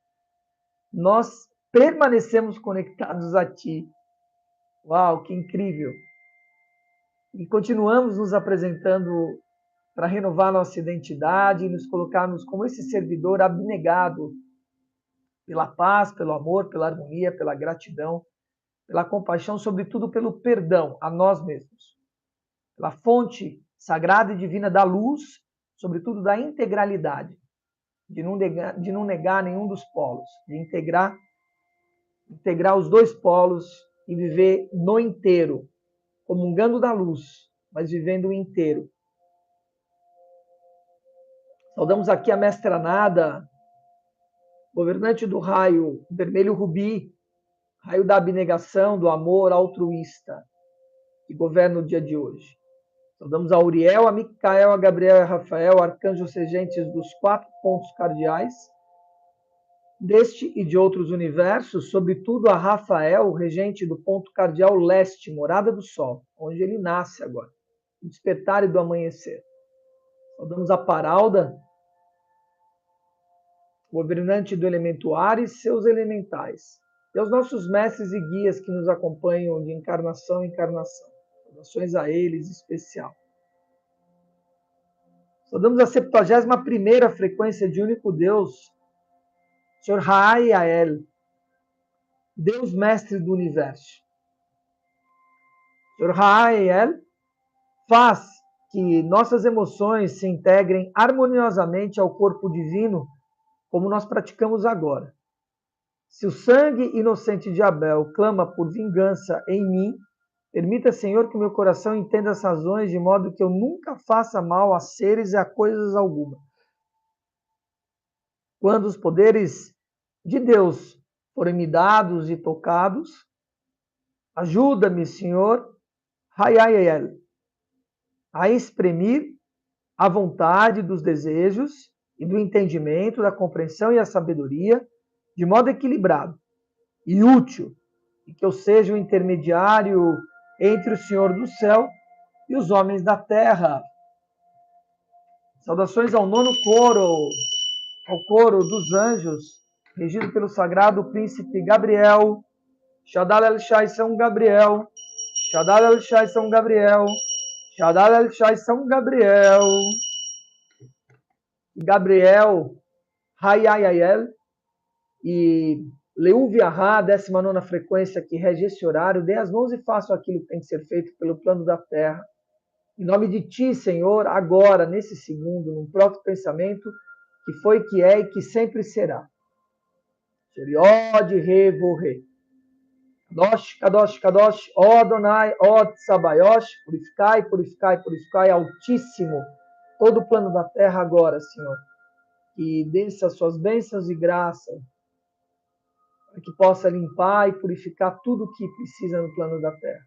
nós permanecemos conectados a Ti. Uau, que incrível! E continuamos nos apresentando para renovar nossa identidade e nos colocarmos como esse servidor abnegado pela paz, pelo amor, pela harmonia, pela gratidão, pela compaixão, sobretudo pelo perdão a nós mesmos. Pela fonte sagrada e divina da luz, sobretudo da integralidade, de não negar nenhum dos polos, de integrar os dois polos e viver no inteiro, comungando da luz, mas vivendo o inteiro. Saudamos aqui a Mestra Nada, governante do raio vermelho rubi, raio da abnegação, do amor altruísta, que governa o dia de hoje. Saudamos a Uriel, a Micael, a Gabriel e a Rafael, arcanjos regentes dos 4 pontos cardeais, deste e de outros universos, sobretudo a Rafael, regente do ponto cardial leste, morada do Sol, onde ele nasce agora, o despertar e do amanhecer. Saudamos a Paralda, governante do elemento ar e seus elementais, e aos nossos mestres e guias que nos acompanham de encarnação em encarnação. Saudações a eles em especial. Saudamos a 71ª frequência de único Deus, Senhor Haayael, Deus mestre do universo. Senhor Haayael faz que nossas emoções se integrem harmoniosamente ao corpo divino, como nós praticamos agora. Se o sangue inocente de Abel clama por vingança em mim, permita, Senhor, que meu coração entenda as razões de modo que eu nunca faça mal a seres e a coisas alguma. Quando os poderes de Deus forem me dados e tocados, ajuda-me, Senhor, Hayayel, a exprimir a vontade dos desejos e do entendimento, da compreensão e a sabedoria, de modo equilibrado e útil, e que eu seja o intermediário entre o Senhor do céu e os homens da terra. Saudações ao 9º coro, ao coro dos anjos, regido pelo sagrado príncipe Gabriel. Shadal El Shai São Gabriel, Shadal El Shai São Gabriel, Shadal El Shai São Gabriel. Gabriel, Hayayel e Leuviahá, 19ª frequência que rege esse horário, dê as mãos e façam aquilo que tem que ser feito pelo plano da Terra. Em nome de Ti, Senhor, agora, nesse segundo, num próprio pensamento, que foi, que é e que sempre será. Sheriod Revorre. Kadosh, Kadosh, Kadosh, ó Adonai, ó Tsabayosh, purificai, purificai, purificai, Altíssimo, todo o plano da Terra agora, Senhor. Que desça as suas bênçãos e graça, para que possa limpar e purificar tudo o que precisa no plano da Terra.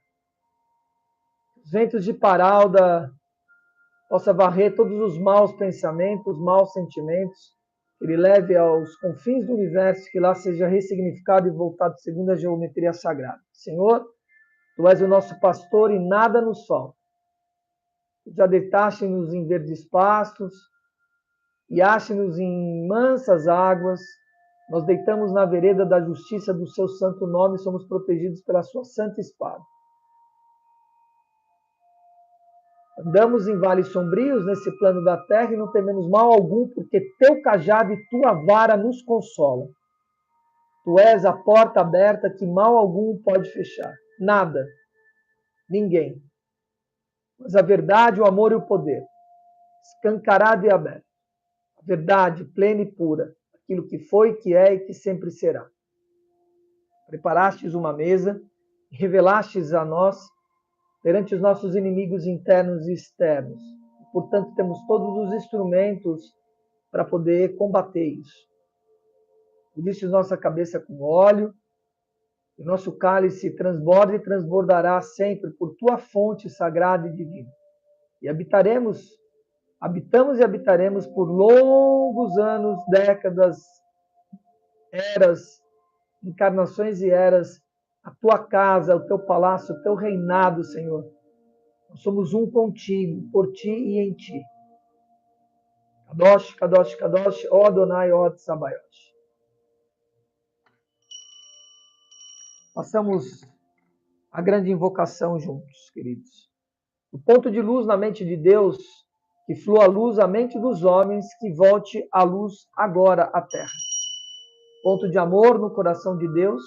Os ventos de Paralda possa varrer todos os maus pensamentos, maus sentimentos, que ele leve aos confins do universo, que lá seja ressignificado e voltado segundo a geometria sagrada. Senhor, Tu és o nosso pastor e nada nos falta. Já deitaste-nos em verdes pastos e ache-nos em mansas águas. Nós deitamos na vereda da justiça do Seu santo nome e somos protegidos pela Sua santa espada. Andamos em vales sombrios nesse plano da terra e não tememos mal algum, porque Teu cajado e Tua vara nos consolam. Tu és a porta aberta que mal algum pode fechar. Nada, ninguém. Mas a verdade, o amor e o poder, escancarado e aberto. verdade plena e pura, aquilo que foi, que é e que sempre será. Preparastes uma mesa, revelastes a nós perante os nossos inimigos internos e externos. Portanto, temos todos os instrumentos para poder combater isso. Ungiste nossa cabeça com óleo, e nosso cálice transborda e transbordará sempre por tua fonte sagrada e divina. E habitamos e habitaremos por longos anos, décadas, eras, encarnações e eras, a tua casa, o teu palácio, o teu reinado, Senhor. Nós somos um contigo, por ti e em ti. Kadosh, Kadosh, Kadosh, ó Adonai, ó Tsabayosh. Passamos a grande invocação juntos, queridos. O ponto de luz na mente de Deus, que flua a luz à mente dos homens, que volte a luz agora à terra. Ponto de amor no coração de Deus,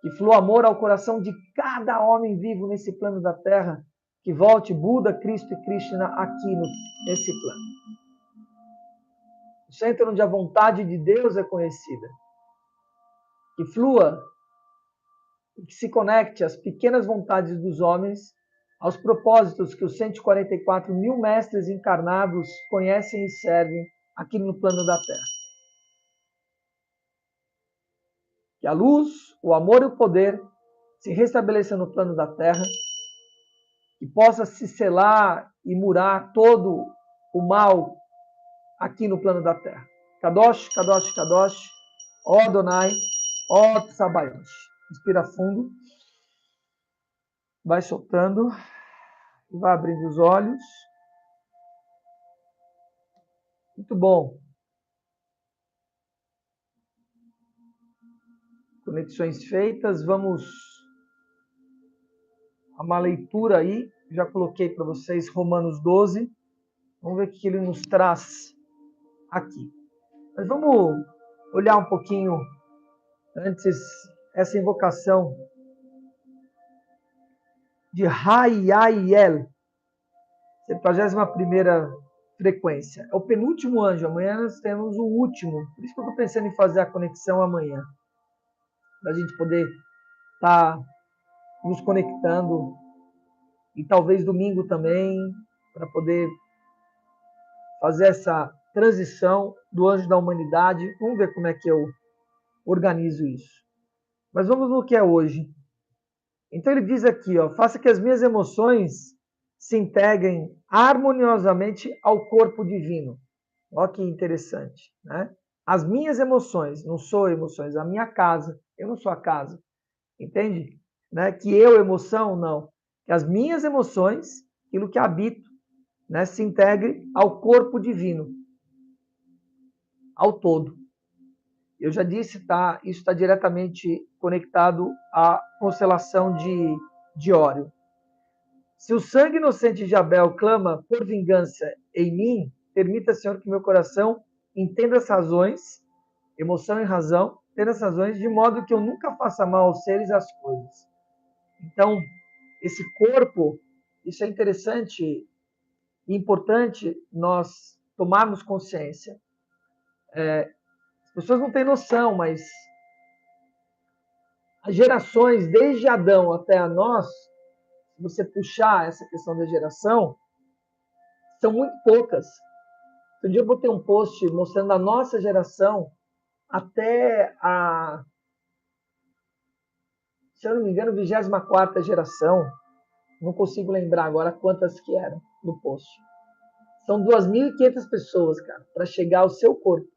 que flua amor ao coração de cada homem vivo nesse plano da terra, que volte Buda, Cristo e Krishna aqui nesse plano. O centro onde a vontade de Deus é conhecida. Que flua e que se conecte às pequenas vontades dos homens, aos propósitos que os 144 mil mestres encarnados conhecem e servem aqui no plano da Terra. Que a luz, o amor e o poder se restabeleçam no plano da Terra, que possa se selar e murar todo o mal aqui no plano da Terra. Kadosh, Kadosh, Kadosh, ó Adonai, ó Tsabayosh. Inspira fundo, vai soltando, vai abrindo os olhos. Muito bom. Conexões feitas, vamos a uma leitura aí. Já coloquei para vocês Romanos 12. Vamos ver o que ele nos traz aqui. Mas vamos olhar um pouquinho antes essa invocação de Hayayel, 71ª frequência. É o penúltimo anjo. Amanhã nós temos o último. Por isso que eu estou pensando em fazer a conexão amanhã. Para a gente poder estar nos conectando. E talvez domingo também, para poder fazer essa transição do anjo da humanidade. Vamos ver como é que eu organizo isso. Mas vamos no que é hoje. Então ele diz aqui, ó, faça que as minhas emoções se integrem harmoniosamente ao corpo divino. Olha que interessante, né? As minhas emoções, não sou emoções, a minha casa, eu não sou a casa, entende? Né? Que eu, emoção, não. Que as minhas emoções, aquilo que habito, né, se integre ao corpo divino, ao todo. Eu já disse, tá? Isso está diretamente conectado à constelação de Órion. Se o sangue inocente de Abel clama por vingança em mim, permita, Senhor, que meu coração entenda as razões, emoção e razão, entenda as razões, de modo que eu nunca faça mal aos seres e às coisas. Então, esse corpo, isso é interessante e importante nós tomarmos consciência. As pessoas não têm noção, mas as gerações, desde Adão até a nós, se você puxar essa questão da geração, são muito poucas. Um dia eu botei um post mostrando a nossa geração até a, se eu não me engano, 24ª geração. Não consigo lembrar agora quantas que eram no post. São 2.500 pessoas, cara, para chegar ao seu corpo.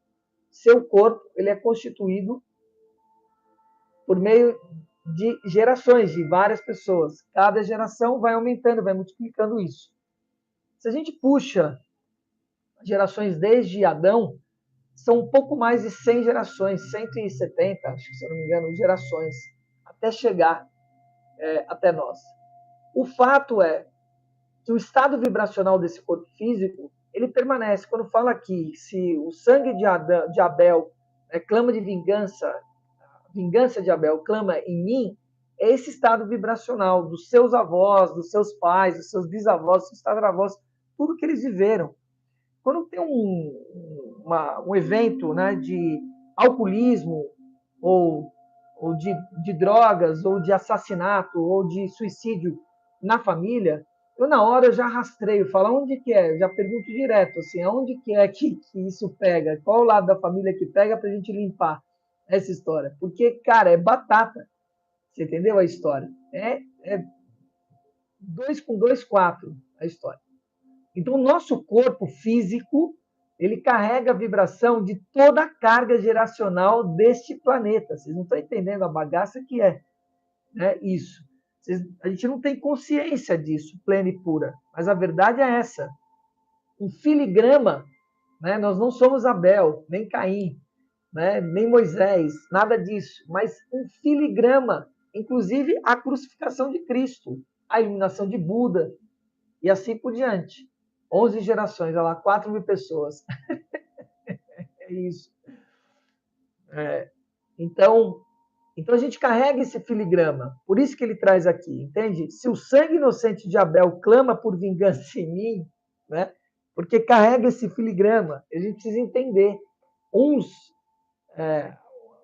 Seu corpo, ele é constituído por meio de gerações, de várias pessoas. Cada geração vai aumentando, vai multiplicando isso. Se a gente puxa gerações desde Adão, são um pouco mais de 100 gerações, 170, acho que se eu não me engano, gerações, até chegar até nós. O fato é que o estado vibracional desse corpo físico, ele permanece. Quando fala aqui, se o sangue de Abel clama de vingança, vingança de Abel clama em mim, é esse estado vibracional dos seus avós, dos seus pais, dos seus bisavós, dos seus tataravós, tudo que eles viveram. quando tem um evento, né, de alcoolismo, ou, ou de drogas, ou de assassinato, ou de suicídio na família, eu na hora já rastreio, falo onde que é, eu já pergunto direto, assim, aonde que é que isso pega, qual o lado da família que pega para a gente limpar essa história. Porque, cara, é batata, você entendeu a história? É 2 com 2, 4 a história. Então, o nosso corpo físico, ele carrega a vibração de toda a carga geracional deste planeta. Vocês não estão entendendo a bagaça que é, né, isso. A gente não tem consciência disso, plena e pura. Mas a verdade é essa. Um filigrama, né, nós não somos Abel, nem Caim, né, nem Moisés, nada disso. Mas um filigrama, inclusive a crucificação de Cristo, a iluminação de Buda, e assim por diante. 11 gerações, olha lá, 4.000 pessoas. É isso. Então, a gente carrega esse filigrama. Por isso que ele traz aqui, entende? Se o sangue inocente de Abel clama por vingança em mim, né? Porque carrega esse filigrama, a gente precisa entender. Uns,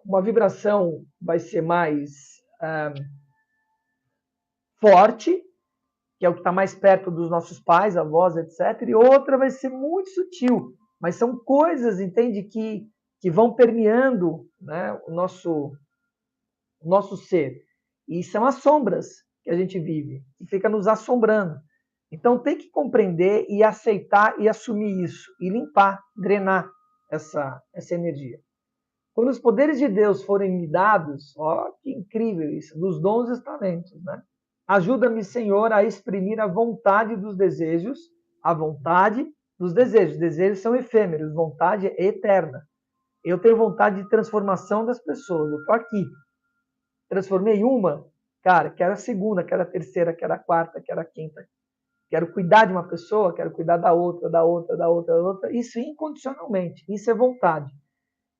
uma vibração vai ser mais forte, que é o que está mais perto dos nossos pais, avós, etc. E outra vai ser muito sutil. Mas são coisas, entende, que vão permeando, né, o nosso ser. E são as sombras que a gente vive, que fica nos assombrando. Então tem que compreender e aceitar e assumir isso, e limpar, drenar essa energia. Quando os poderes de Deus forem me dados, ó, que incrível isso, dos dons e talentos, né? Ajuda-me, Senhor, a exprimir a vontade dos desejos, a vontade dos desejos. Desejos são efêmeros, vontade é eterna. Eu tenho vontade de transformação das pessoas. Eu estou aqui. Transformei uma, cara, quero a segunda, quero a terceira, quero a quarta, quero a quinta. Quero cuidar de uma pessoa, quero cuidar da outra, da outra, da outra, da outra. Isso incondicionalmente. Isso é vontade.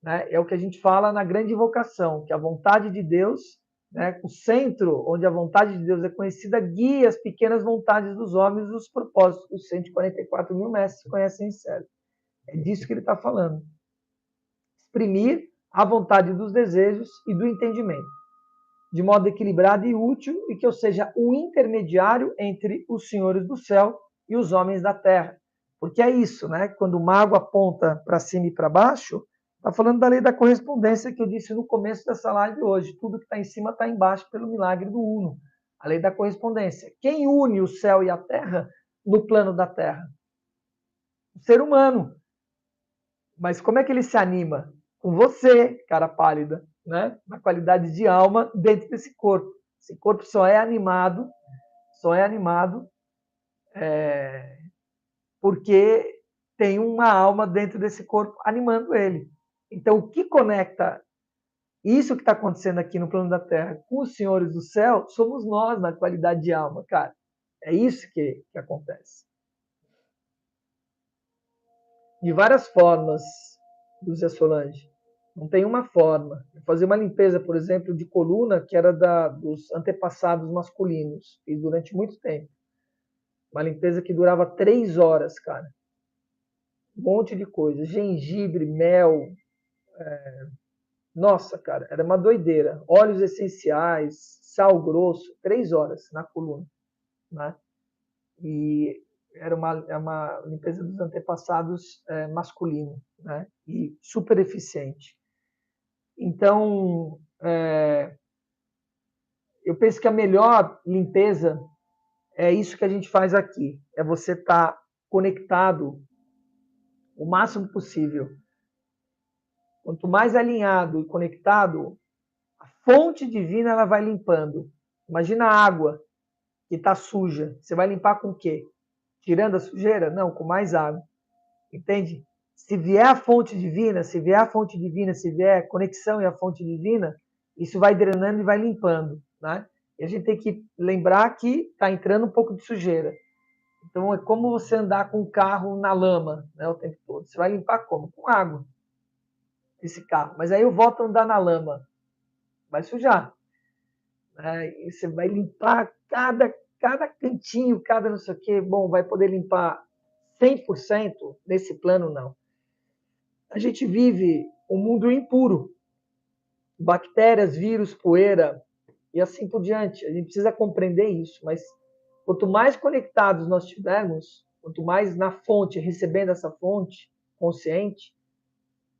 Né? É o que a gente fala na grande vocação, que a vontade de Deus, né, o centro onde a vontade de Deus é conhecida, guia as pequenas vontades dos homens e os propósitos. Os 144 mil mestres conhecem em sério. É disso que ele está falando. Exprimir a vontade dos desejos e do entendimento, de modo equilibrado e útil, e que eu seja o intermediário entre os senhores do céu e os homens da terra. Porque é isso, né? Quando o mago aponta para cima e para baixo, está falando da lei da correspondência que eu disse no começo dessa live hoje. Tudo que está em cima está embaixo pelo milagre do Uno. A lei da correspondência. Quem une o céu e a terra no plano da terra? O ser humano. Mas como é que ele se anima? Com você, cara pálida, né? Na qualidade de alma dentro desse corpo. Esse corpo só é animado porque tem uma alma dentro desse corpo animando ele. Então, o que conecta isso que está acontecendo aqui no plano da Terra com os senhores do céu somos nós na qualidade de alma, cara. É isso que acontece. De várias formas, Luzia Solange. Não tem uma forma. Fazer uma limpeza, por exemplo, de coluna, que era dos antepassados masculinos, fiz durante muito tempo. Uma limpeza que durava 3 horas, cara. Um monte de coisa. Gengibre, mel. Nossa, cara, era uma doideira. Óleos essenciais, sal grosso, 3 horas na coluna. Né? E era uma limpeza dos antepassados masculino, né? E super eficiente. Então, eu penso que a melhor limpeza é isso que a gente faz aqui. É você estar conectado o máximo possível. Quanto mais alinhado e conectado, a fonte divina ela vai limpando. Imagina a água que está suja. Você vai limpar com o quê? Tirando a sujeira? Não, com mais água. Entende? Se vier a fonte divina, se vier a conexão e a fonte divina, isso vai drenando e vai limpando, né? E a gente tem que lembrar que está entrando um pouco de sujeira. Então é como você andar com o carro na lama, né, o tempo todo. Você vai limpar como? Com água, esse carro. Mas aí eu volto a andar na lama, vai sujar. Né? E você vai limpar cada cantinho, cada não sei o quê. Bom, vai poder limpar 100% nesse plano, não. A gente vive um mundo impuro. Bactérias, vírus, poeira e assim por diante. A gente precisa compreender isso, mas quanto mais conectados nós tivermos, quanto mais na fonte, recebendo essa fonte consciente,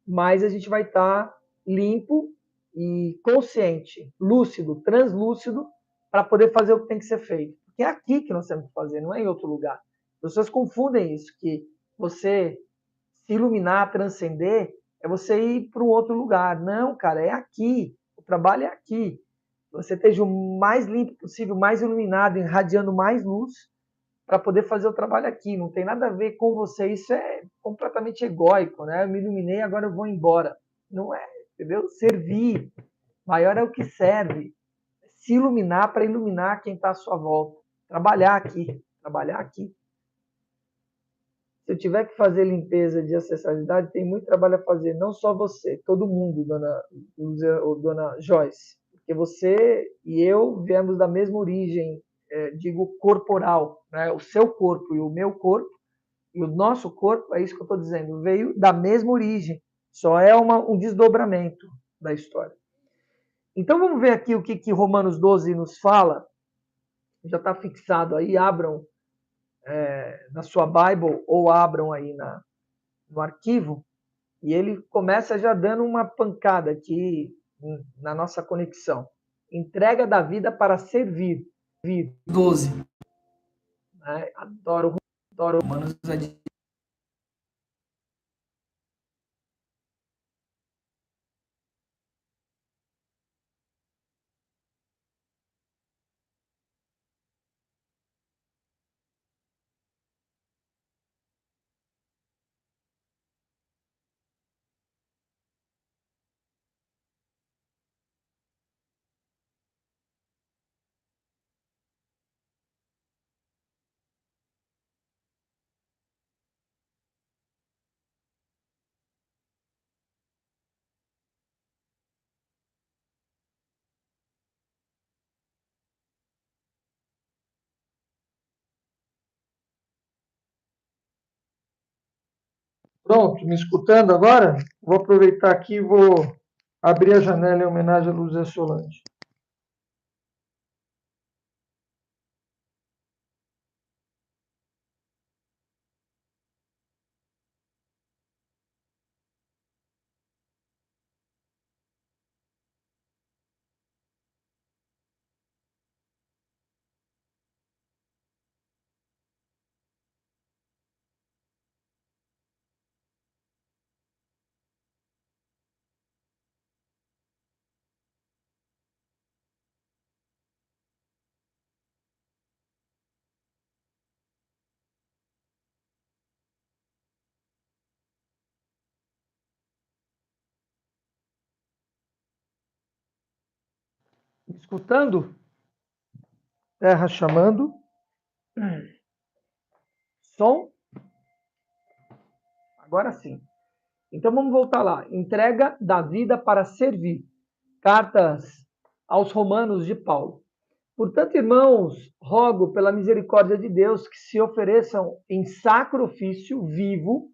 mais a gente vai estar limpo e consciente, lúcido, translúcido, para poder fazer o que tem que ser feito. Porque é aqui que nós temos que fazer, não é em outro lugar. As pessoas confundem isso, que você se iluminar, transcender, é você ir para um outro lugar. Não, cara, é aqui. O trabalho é aqui. Você esteja o mais limpo possível, mais iluminado, irradiando mais luz para poder fazer o trabalho aqui. Não tem nada a ver com você. Isso é completamente egóico, né? Eu me iluminei, agora eu vou embora. Não é, entendeu? Servir. Maior é o que serve. Se iluminar para iluminar quem está à sua volta. Trabalhar aqui. Trabalhar aqui. Se eu tiver que fazer limpeza de ancestralidade, tem muito trabalho a fazer, não só você, todo mundo, dona Joyce, porque você e eu viemos da mesma origem, digo, corporal, né? O seu corpo e o meu corpo, e o nosso corpo, é isso que eu estou dizendo, veio da mesma origem, só é um desdobramento da história. Então vamos ver aqui o que Romanos 12 nos fala, já está fixado aí, abram na sua Bible ou abram aí no arquivo, e ele começa já dando uma pancada aqui na nossa conexão. Entrega da vida para servir. 12. Adoro Romanos. Pronto, me escutando agora? Vou aproveitar aqui e vou abrir a janela em homenagem a Luzia Solange. Me escutando? Terra chamando. Som? Agora sim. Então vamos voltar lá. Entrega da vida para servir. Cartas aos Romanos de Paulo. Portanto, irmãos, rogo pela misericórdia de Deus que se ofereçam em sacrifício vivo,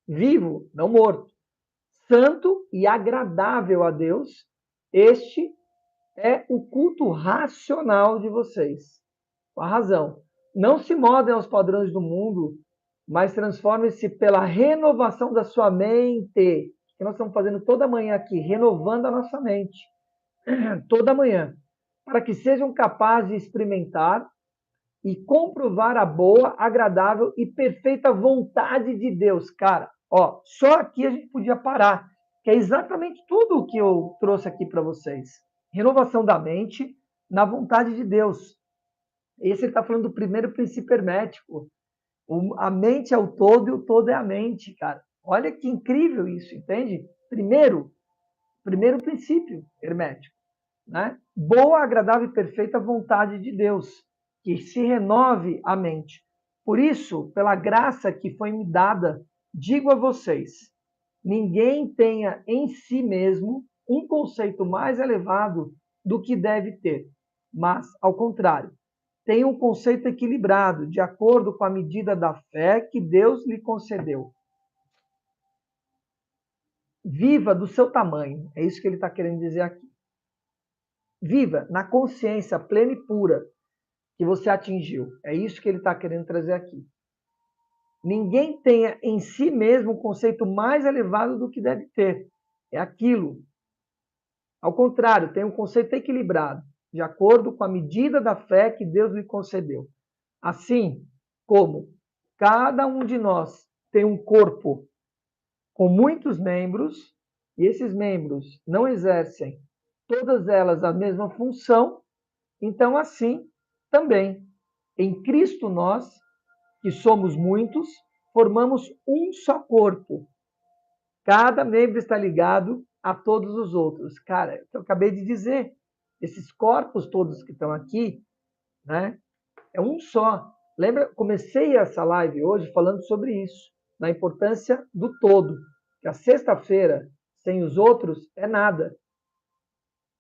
vivo, não morto, santo e agradável a Deus. Este é o culto racional de vocês. Com a razão. Não se moldem aos padrões do mundo, mas transformem-se pela renovação da sua mente. Que nós estamos fazendo toda manhã aqui, renovando a nossa mente. Toda manhã. Para que sejam capazes de experimentar e comprovar a boa, agradável e perfeita vontade de Deus. Cara, ó, só aqui a gente podia parar, que é exatamente tudo o que eu trouxe aqui para vocês. Renovação da mente na vontade de Deus. Esse ele está falando do primeiro princípio hermético. A mente é o todo e o todo é a mente, cara. Olha que incrível isso, entende? Primeiro princípio hermético, né? Boa, agradável e perfeita vontade de Deus, que se renove a mente. Por isso, pela graça que foi me dada, digo a vocês, ninguém tenha em si mesmo um conceito mais elevado do que deve ter, mas, ao contrário, tenha um conceito equilibrado, de acordo com a medida da fé que Deus lhe concedeu. Viva do seu tamanho, é isso que ele está querendo dizer aqui. Viva na consciência plena e pura que você atingiu. É isso que ele está querendo trazer aqui. Ninguém tenha em si mesmo um conceito mais elevado do que deve ter. É aquilo. Ao contrário, tem um conceito equilibrado, de acordo com a medida da fé que Deus lhe concedeu. Assim como cada um de nós tem um corpo com muitos membros, e esses membros não exercem todas elas a mesma função, então assim também, em Cristo nós, que somos muitos, formamos um só corpo. Cada membro está ligado a todos os outros. Cara, eu acabei de dizer, esses corpos todos que estão aqui, né, é um só. Lembra, comecei essa live hoje falando sobre isso, na importância do todo. Que a sexta-feira, sem os outros, é nada.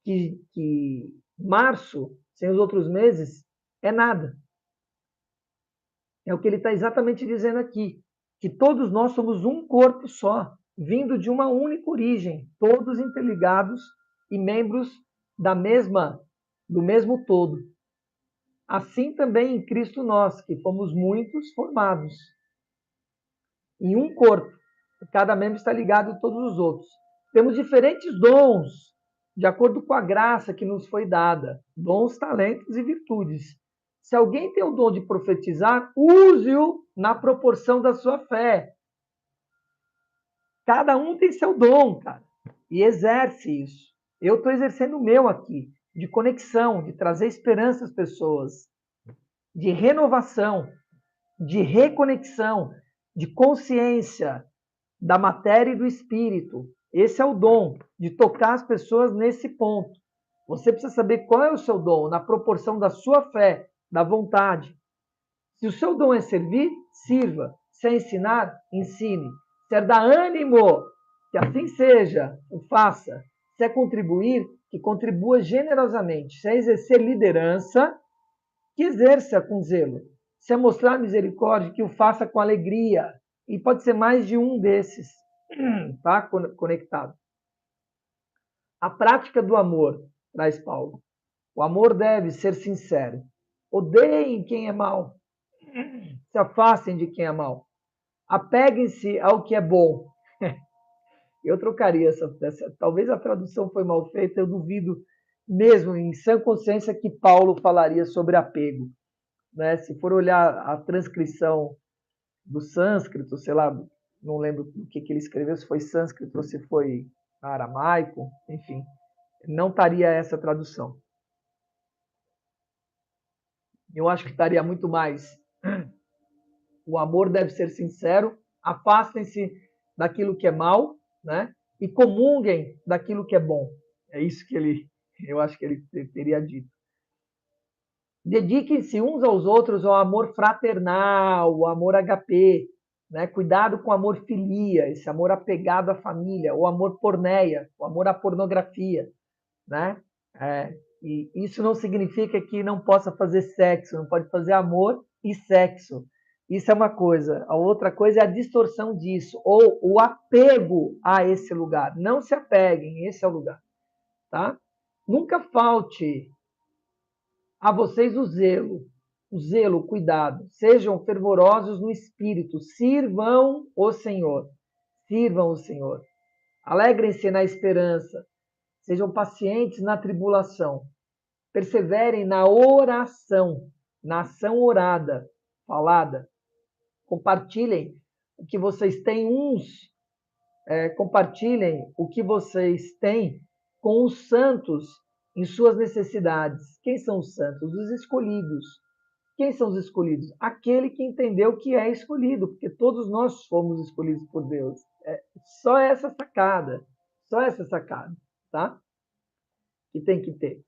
Que março, sem os outros meses, é nada. É o que ele está exatamente dizendo aqui. Que todos nós somos um corpo só, vindo de uma única origem, todos interligados e membros do mesmo todo. Assim também em Cristo nós, que fomos muitos formados em um corpo. Cada membro está ligado a todos os outros. Temos diferentes dons, de acordo com a graça que nos foi dada. Dons, talentos e virtudes. Se alguém tem o dom de profetizar, use-o na proporção da sua fé. Cada um tem seu dom, cara, e exerce isso. Eu estou exercendo o meu aqui, de conexão, de trazer esperança às pessoas, de renovação, de reconexão, de consciência da matéria e do espírito. Esse é o dom, de tocar as pessoas nesse ponto. Você precisa saber qual é o seu dom, na proporção da sua fé, da vontade. Se o seu dom é servir, sirva. Se é ensinar, ensine. Se é dar ânimo, que assim seja, o faça. Se é contribuir, que contribua generosamente. Se é exercer liderança, que exerça com zelo. Se é mostrar misericórdia, que o faça com alegria. E pode ser mais de um desses, tá? Conectado. A prática do amor, traz Paulo. O amor deve ser sincero. Odeiem quem é mau. Se afastem de quem é mau. Apeguem-se ao que é bom. Eu trocaria essa. Talvez a tradução foi mal feita, eu duvido mesmo, em sã consciência, que Paulo falaria sobre apego. Né? Se for olhar a transcrição do sânscrito, sei lá, não lembro o que ele escreveu, se foi sânscrito ou se foi aramaico, enfim, não estaria essa tradução. Eu acho que estaria muito mais: o amor deve ser sincero, afastem-se daquilo que é mal, né? E comunguem daquilo que é bom. É isso que eu acho que ele teria dito. Dediquem-se uns aos outros ao amor fraternal, o amor HP, né? Cuidado com o amor filia, esse amor apegado à família, o amor porneia, o amor à pornografia, né? E isso não significa que não possa fazer sexo, não pode fazer amor e sexo. Isso é uma coisa. A outra coisa é a distorção disso, ou o apego a esse lugar. Não se apeguem, esse é o lugar. Tá? Nunca falte a vocês o zelo, o cuidado. Sejam fervorosos no espírito, sirvam o Senhor. Sirvam o Senhor. Alegrem-se na esperança. Sejam pacientes na tribulação. Perseverem na oração, na ação orada, falada. Compartilhem o que vocês têm compartilhem o que vocês têm com os santos em suas necessidades. Quem são os santos? Os escolhidos. Quem são os escolhidos? Aquele que entendeu que é escolhido, porque todos nós fomos escolhidos por Deus. Só essa sacada, tá? Que tem que ter.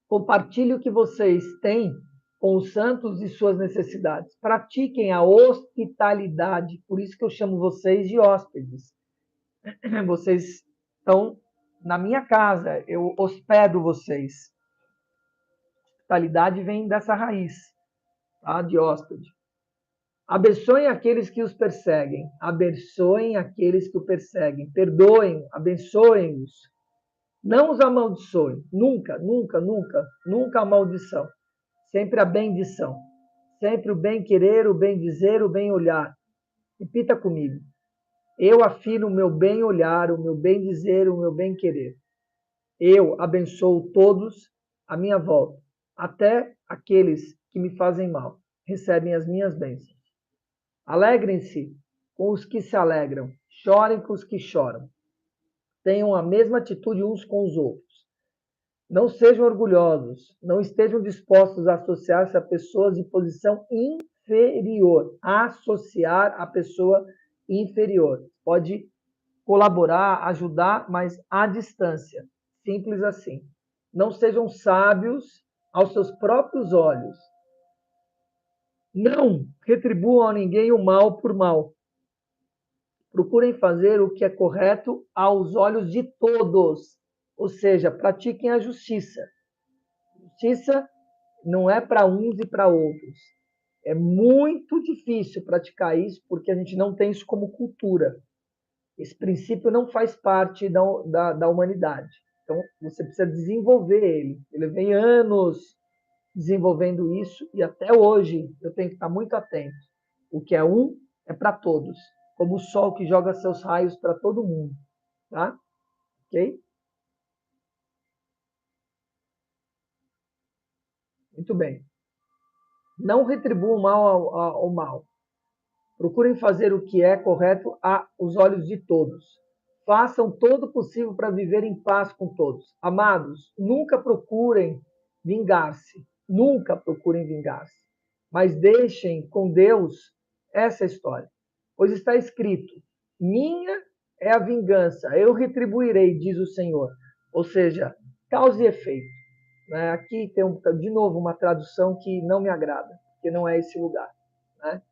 Compartilhe o que vocês têm com os santos e suas necessidades. Pratiquem a hospitalidade, por isso que eu chamo vocês de hóspedes. Vocês estão na minha casa, eu hospedo vocês. hospitalidade vem dessa raiz, tá? De hóspede. Abençoem aqueles que os perseguem. Abençoem aqueles que o perseguem. Perdoem, abençoem-os. Não os amaldiçoem. Nunca, nunca, nunca, nunca a maldição. Sempre a bendição. Sempre o bem querer, o bem dizer, o bem olhar. Repita comigo. Eu afirmo o meu bem olhar, o meu bem dizer, o meu bem querer. Eu abençoo todos à minha volta, até aqueles que me fazem mal. Recebem as minhas bênçãos. Alegrem-se com os que se alegram, chorem com os que choram. Tenham a mesma atitude uns com os outros. Não sejam orgulhosos, não estejam dispostos a associar-se a pessoas de posição inferior. Associar a pessoa inferior. Pode colaborar, ajudar, mas à distância. Simples assim. Não sejam sábios aos seus próprios olhos. Não retribuam a ninguém o mal por mal. Procurem fazer o que é correto aos olhos de todos. Ou seja, pratiquem a justiça. Justiça não é para uns e para outros. É muito difícil praticar isso porque a gente não tem isso como cultura. Esse princípio não faz parte da humanidade. Então, você precisa desenvolver ele. Eu levei anos desenvolvendo isso e até hoje eu tenho que estar muito atento. O que é um é para todos, como o sol que joga seus raios para todo mundo, tá? Ok? Muito bem. Não retribuam o mal ao mal. Procurem fazer o que é correto aos olhos de todos. Façam todo o possível para viver em paz com todos. Amados, nunca procurem vingar-se. Nunca procurem vingar-se. Mas deixem com Deus essa história. Pois está escrito: minha é a vingança, eu retribuirei, diz o Senhor. Ou seja, causa e efeito. Aqui tem, de novo, uma tradução que não me agrada, porque não é esse lugar. Né?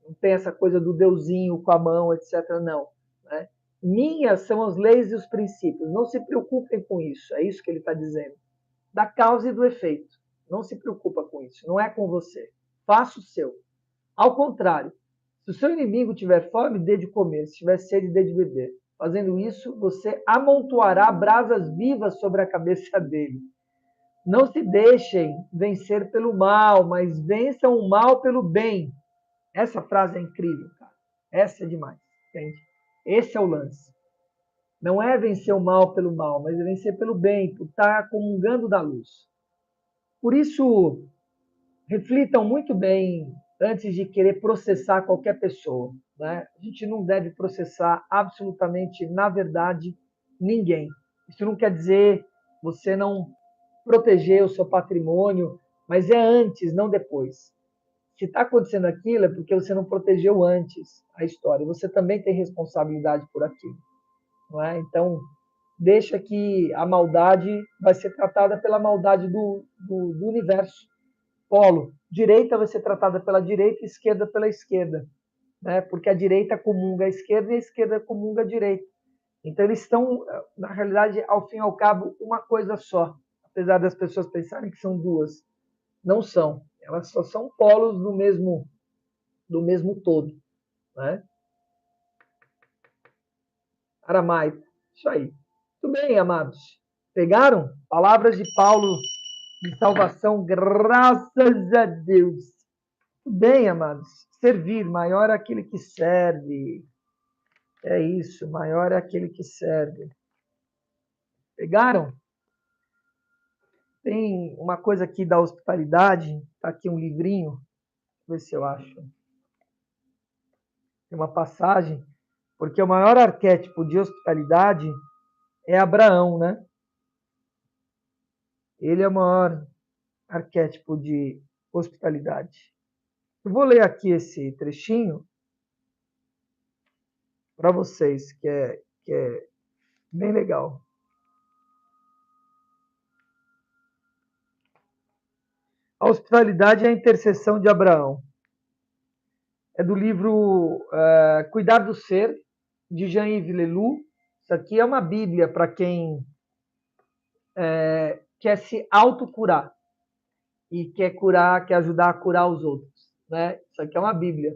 Não tem essa coisa do deusinho com a mão, etc. Não. Né? Minhas são as leis e os princípios. Não se preocupem com isso. É isso que ele está dizendo. Da causa e do efeito. Não se preocupa com isso. Não é com você. Faça o seu. Ao contrário, se o seu inimigo tiver fome, dê de comer. Se tiver sede, dê de beber. Fazendo isso, você amontoará brasas vivas sobre a cabeça dele. Não se deixem vencer pelo mal, mas vençam o mal pelo bem. Essa frase é incrível, cara. Essa é demais, entende? Esse é o lance. Não é vencer o mal pelo mal, mas é vencer pelo bem, por estar comungando da luz. Por isso, reflitam muito bem antes de querer processar qualquer pessoa. Né? A gente não deve processar absolutamente, na verdade, ninguém. Isso não quer dizer você não proteger o seu patrimônio, mas é antes, não depois. Se está acontecendo aquilo, é porque você não protegeu antes a história. Você também tem responsabilidade por aquilo. Não é? Então, deixa que a maldade vai ser tratada pela maldade do universo. Polo. Direita vai ser tratada pela direita, esquerda pela esquerda. Né? Porque a direita comunga a esquerda e a esquerda comunga a direita. Então, eles estão, na realidade, ao fim e ao cabo, uma coisa só. Apesar das pessoas pensarem que são duas. Não são. Elas só são polos do mesmo todo. Né? Aramaico. Isso aí. Muito bem, amados. Pegaram? Palavras de Paulo de salvação, graças a Deus. Muito bem, amados. Servir, maior é aquele que serve. É isso, maior é aquele que serve. Pegaram? Tem uma coisa aqui da hospitalidade. Está aqui um livrinho. Deixa eu ver se eu acho. Tem uma passagem. Porque o maior arquétipo de hospitalidade é Abraão, né? Ele é o maior arquétipo de hospitalidade. Eu vou ler aqui esse trechinho para vocês, que é bem legal. A hospitalidade é a intercessão de Abraão. É do livro Cuidar do Ser, de Jean-Yves Leloup. Isso aqui é uma bíblia para quem quer se autocurar. e quer curar, quer ajudar a curar os outros, né? Isso aqui é uma Bíblia.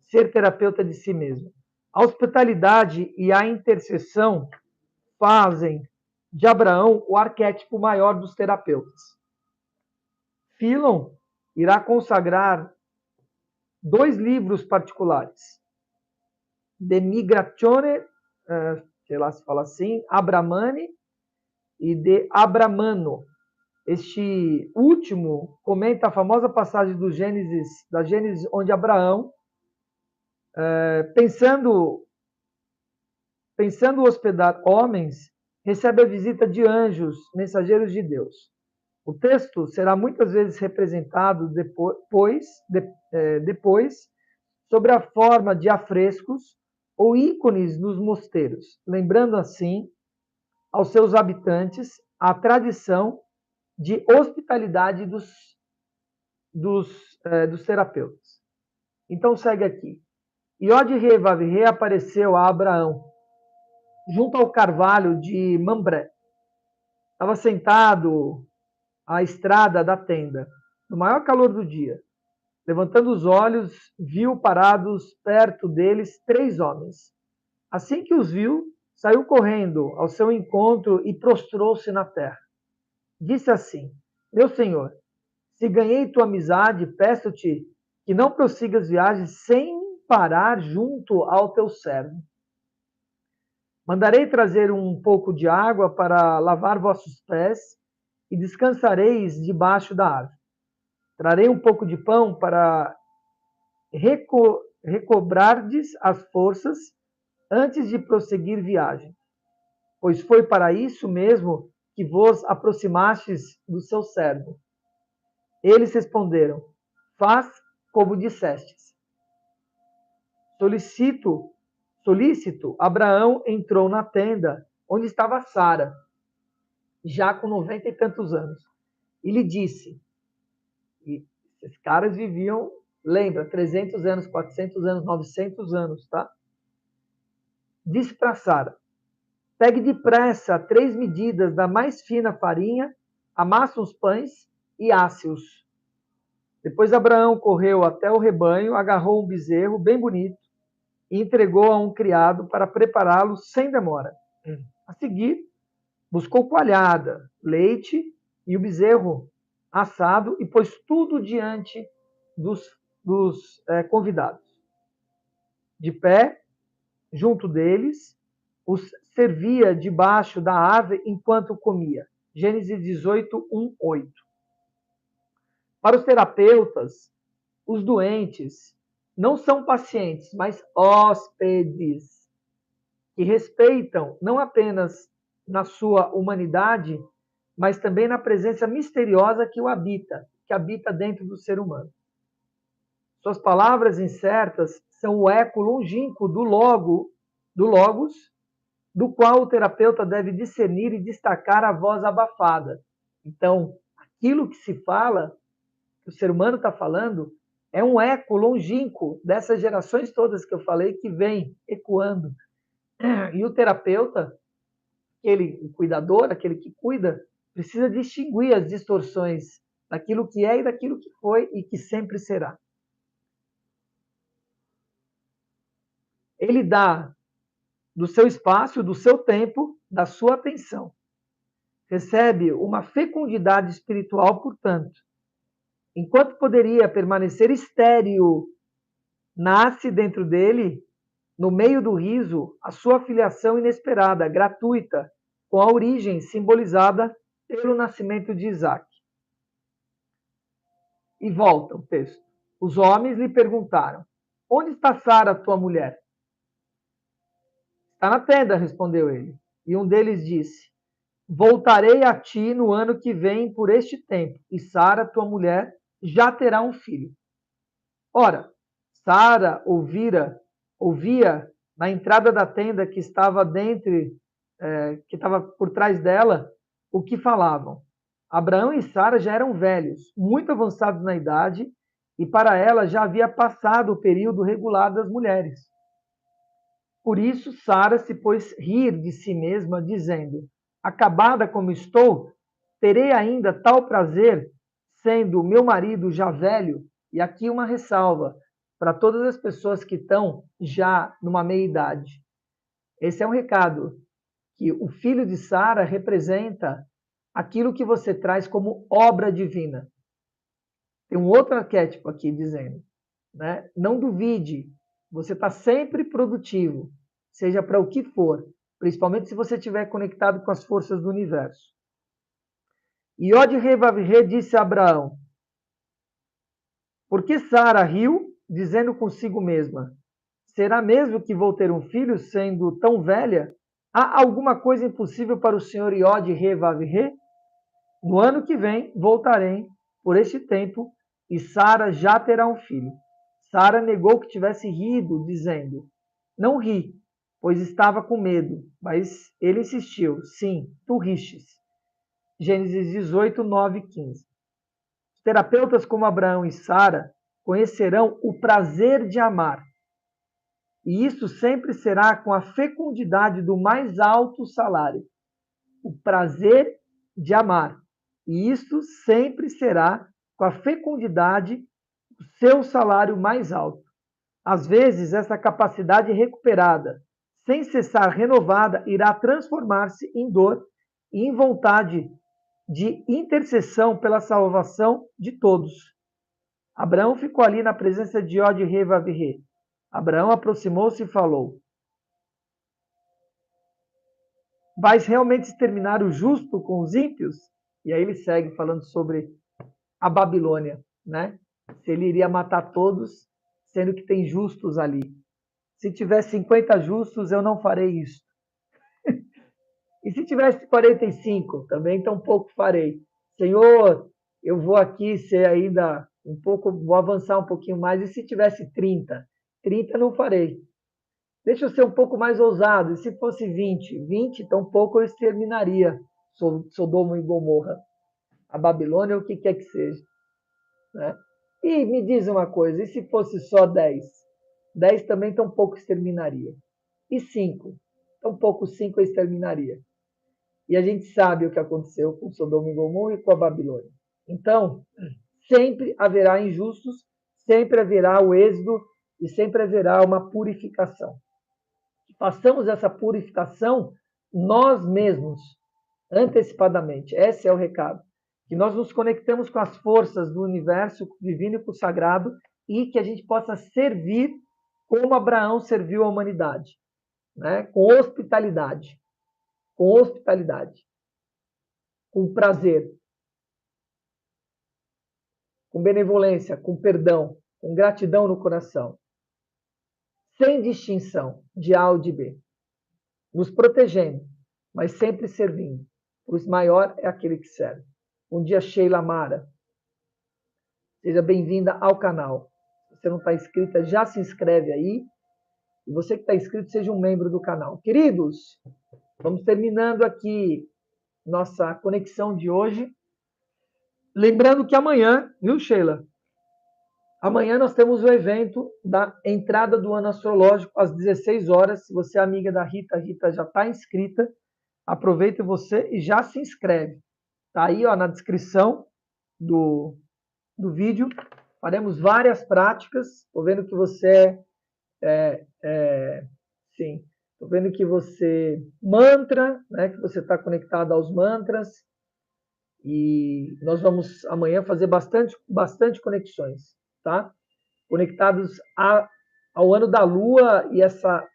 Ser terapeuta de si mesmo. A hospitalidade e a intercessão fazem de Abraão o arquétipo maior dos terapeutas. Philon irá consagrar 2 livros particulares. De Migratione, sei lá se fala assim, Abramani e de Abramano. Este último comenta a famosa passagem da Gênesis, onde Abraão, pensando hospedar homens, recebe a visita de anjos, mensageiros de Deus. O texto será muitas vezes representado depois sobre a forma de afrescos ou ícones nos mosteiros, lembrando assim aos seus habitantes a tradição de hospitalidade dos terapeutas. Então segue aqui. Iod reapareceu a Abraão junto ao carvalho de Mambré. Estava sentado à estrada da tenda, no maior calor do dia. Levantando os olhos, viu parados perto deles 3 homens. Assim que os viu, saiu correndo ao seu encontro e prostrou-se na terra. Disse assim: Meu senhor, se ganhei tua amizade, peço-te que não prossigas viagens sem parar junto ao teu servo. Mandarei trazer um pouco de água para lavar vossos pés e descansareis debaixo da árvore. Trarei um pouco de pão para recobrardes as forças antes de prosseguir viagem, pois foi para isso mesmo que vos aproximastes do seu servo. Eles responderam: Faz como dissestes. Solícito, Abraão entrou na tenda onde estava Sara, já com 90 e tantos anos, e lhe disse, e esses caras viviam, lembra, 300 anos, 400 anos, 900 anos, tá? Disse para Sara: Pegue depressa 3 medidas da mais fina farinha, amassa os pães e asse-os. Depois Abraão correu até o rebanho, agarrou um bezerro bem bonito e entregou a um criado para prepará-lo sem demora. A seguir, buscou coalhada, leite e o bezerro assado e pôs tudo diante dos convidados. De pé, junto deles, os servia debaixo da árvore enquanto comia. Gênesis 18, 1, 8. Para os terapeutas, os doentes não são pacientes, mas hóspedes, que respeitam não apenas na sua humanidade, mas também na presença misteriosa que habita dentro do ser humano. Suas palavras incertas são o eco longínquo do logos, do qual o terapeuta deve discernir e destacar a voz abafada. Então, aquilo que se fala, que o ser humano está falando, é um eco longínquo dessas gerações todas que eu falei, que vem ecoando. E o terapeuta, o cuidador, aquele que cuida, precisa distinguir as distorções daquilo que é e daquilo que foi e que sempre será. Ele dá do seu espaço, do seu tempo, da sua atenção. Recebe uma fecundidade espiritual, portanto. Enquanto poderia permanecer estéril, nasce dentro dele, no meio do riso, a sua filiação inesperada, gratuita, com a origem simbolizada pelo nascimento de Isaac. E volta o texto. Os homens lhe perguntaram: Onde está Sara, tua mulher? Está na tenda, respondeu ele. E um deles disse: Voltarei a ti no ano que vem por este tempo, e Sara, tua mulher, já terá um filho. Ora, Sara ouvia na entrada da tenda que estava que estava por trás dela, o que falavam. Abraão e Sara já eram velhos, muito avançados na idade, e para ela já havia passado o período regular das mulheres. Por isso, Sara se pôs rir de si mesma, dizendo: Acabada como estou, terei ainda tal prazer, sendo meu marido já velho, e aqui uma ressalva para todas as pessoas que estão já numa meia-idade. Esse é um recado, que o filho de Sara representa aquilo que você traz como obra divina. Tem um outro arquétipo aqui dizendo, né? Não duvide, você está sempre produtivo, seja para o que for, principalmente se você estiver conectado com as forças do universo. E Yod-Heh-Vav-Heh disse a Abraão, por que Sara riu, dizendo consigo mesma, será mesmo que vou ter um filho sendo tão velha? Há alguma coisa impossível para o senhor Yod-Heh-Vav-Heh? No ano que vem voltarei por este tempo e Sara já terá um filho. Sara negou que tivesse rido, dizendo, não ri, pois estava com medo. Mas ele insistiu, sim, tu ristes. Gênesis 18, 9 e 15. Os terapeutas como Abraão e Sara conhecerão o prazer de amar. E isso sempre será com a fecundidade do mais alto salário. O prazer de amar. E isso sempre será com a fecundidade do seu salário mais alto. Às vezes, essa capacidade recuperada, sem cessar renovada, irá transformar-se em dor e em vontade de intercessão pela salvação de todos. Abraão ficou ali na presença de Yod-Heh-Vav-Heh. Abraão aproximou-se e falou, vais realmente exterminar o justo com os ímpios? E aí ele segue falando sobre a Babilônia, né? Se ele iria matar todos, sendo que tem justos ali. Se tiver 50 justos, eu não farei isso. E se tivesse 45, também tampouco farei. Senhor, eu vou aqui ser ainda um pouco, vou avançar um pouquinho mais. E se tivesse 30? 30 não farei. Deixa eu ser um pouco mais ousado. E se fosse 20? 20, tampouco eu exterminaria Sodoma e Gomorra. A Babilônia, o que quer que seja. Né? E me diz uma coisa, e se fosse só 10? 10 também tampouco exterminaria. E 5? Tampouco 5 eu exterminaria. E a gente sabe o que aconteceu com Sodoma e Gomorra e com a Babilônia. Então, sempre haverá injustos, sempre haverá o êxodo e sempre haverá uma purificação. Façamos essa purificação nós mesmos, antecipadamente. Esse é o recado. Que nós nos conectemos com as forças do universo divino e com o sagrado e que a gente possa servir como Abraão serviu a humanidade, né? Com hospitalidade, com prazer, com benevolência, com perdão, com gratidão no coração, sem distinção de A ou de B, nos protegendo, mas sempre servindo. O maior é aquele que serve. Bom dia, Sheila Mara. Seja bem-vinda ao canal. Se você não está inscrita, já se inscreve aí. E você que está inscrito, seja um membro do canal. Queridos, vamos terminando aqui nossa conexão de hoje. Lembrando que amanhã, viu, Sheila? Amanhã nós temos o evento da entrada do ano astrológico às 16 horas. Se você é amiga da Rita, a Rita já está inscrita. Aproveita você e já se inscreve. Está aí ó, na descrição do vídeo. Faremos várias práticas. Estou vendo que você sim. Estou vendo que você mantra, né? Que você está conectado aos mantras. E nós vamos amanhã fazer bastante conexões, tá? Conectados ao ano da Lua e essa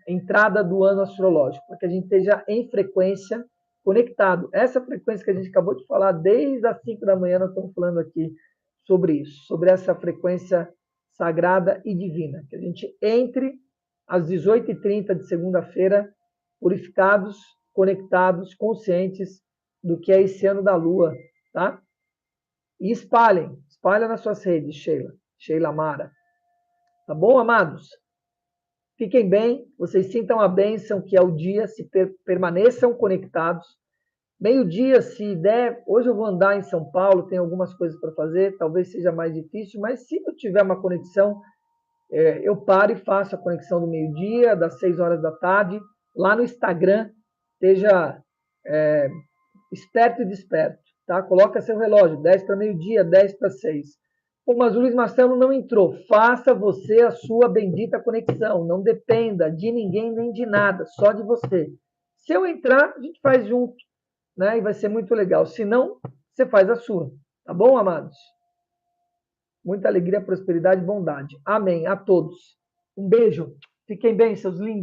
entrada do ano astrológico, para que a gente esteja em frequência conectado. Essa frequência que a gente acabou de falar, desde as 5 da manhã, nós estamos falando aqui sobre isso, sobre essa frequência sagrada e divina. Que a gente entre às 18h30 de segunda-feira, purificados, conectados, conscientes do que é esse ano da Lua, tá? E espalhem nas suas redes, Sheila Mara. Tá bom, amados? Fiquem bem, vocês sintam a bênção que é o dia, permaneçam conectados. Meio-dia, se der, hoje eu vou andar em São Paulo, tem algumas coisas para fazer, talvez seja mais difícil, mas se eu tiver uma conexão, eu paro e faço a conexão do meio-dia, das 6 horas da tarde, lá no Instagram, esteja esperto e desperto, tá? Coloca seu relógio, 10 para meio-dia, 10 para 6. Pô, mas o Luiz Marcelo não entrou. Faça você a sua bendita conexão. Não dependa de ninguém nem de nada, só de você. Se eu entrar, a gente faz junto, né? E vai ser muito legal. Se não, você faz a sua. Tá bom, amados? Muita alegria, prosperidade e bondade. Amém. A todos. Um beijo. Fiquem bem, seus lindos.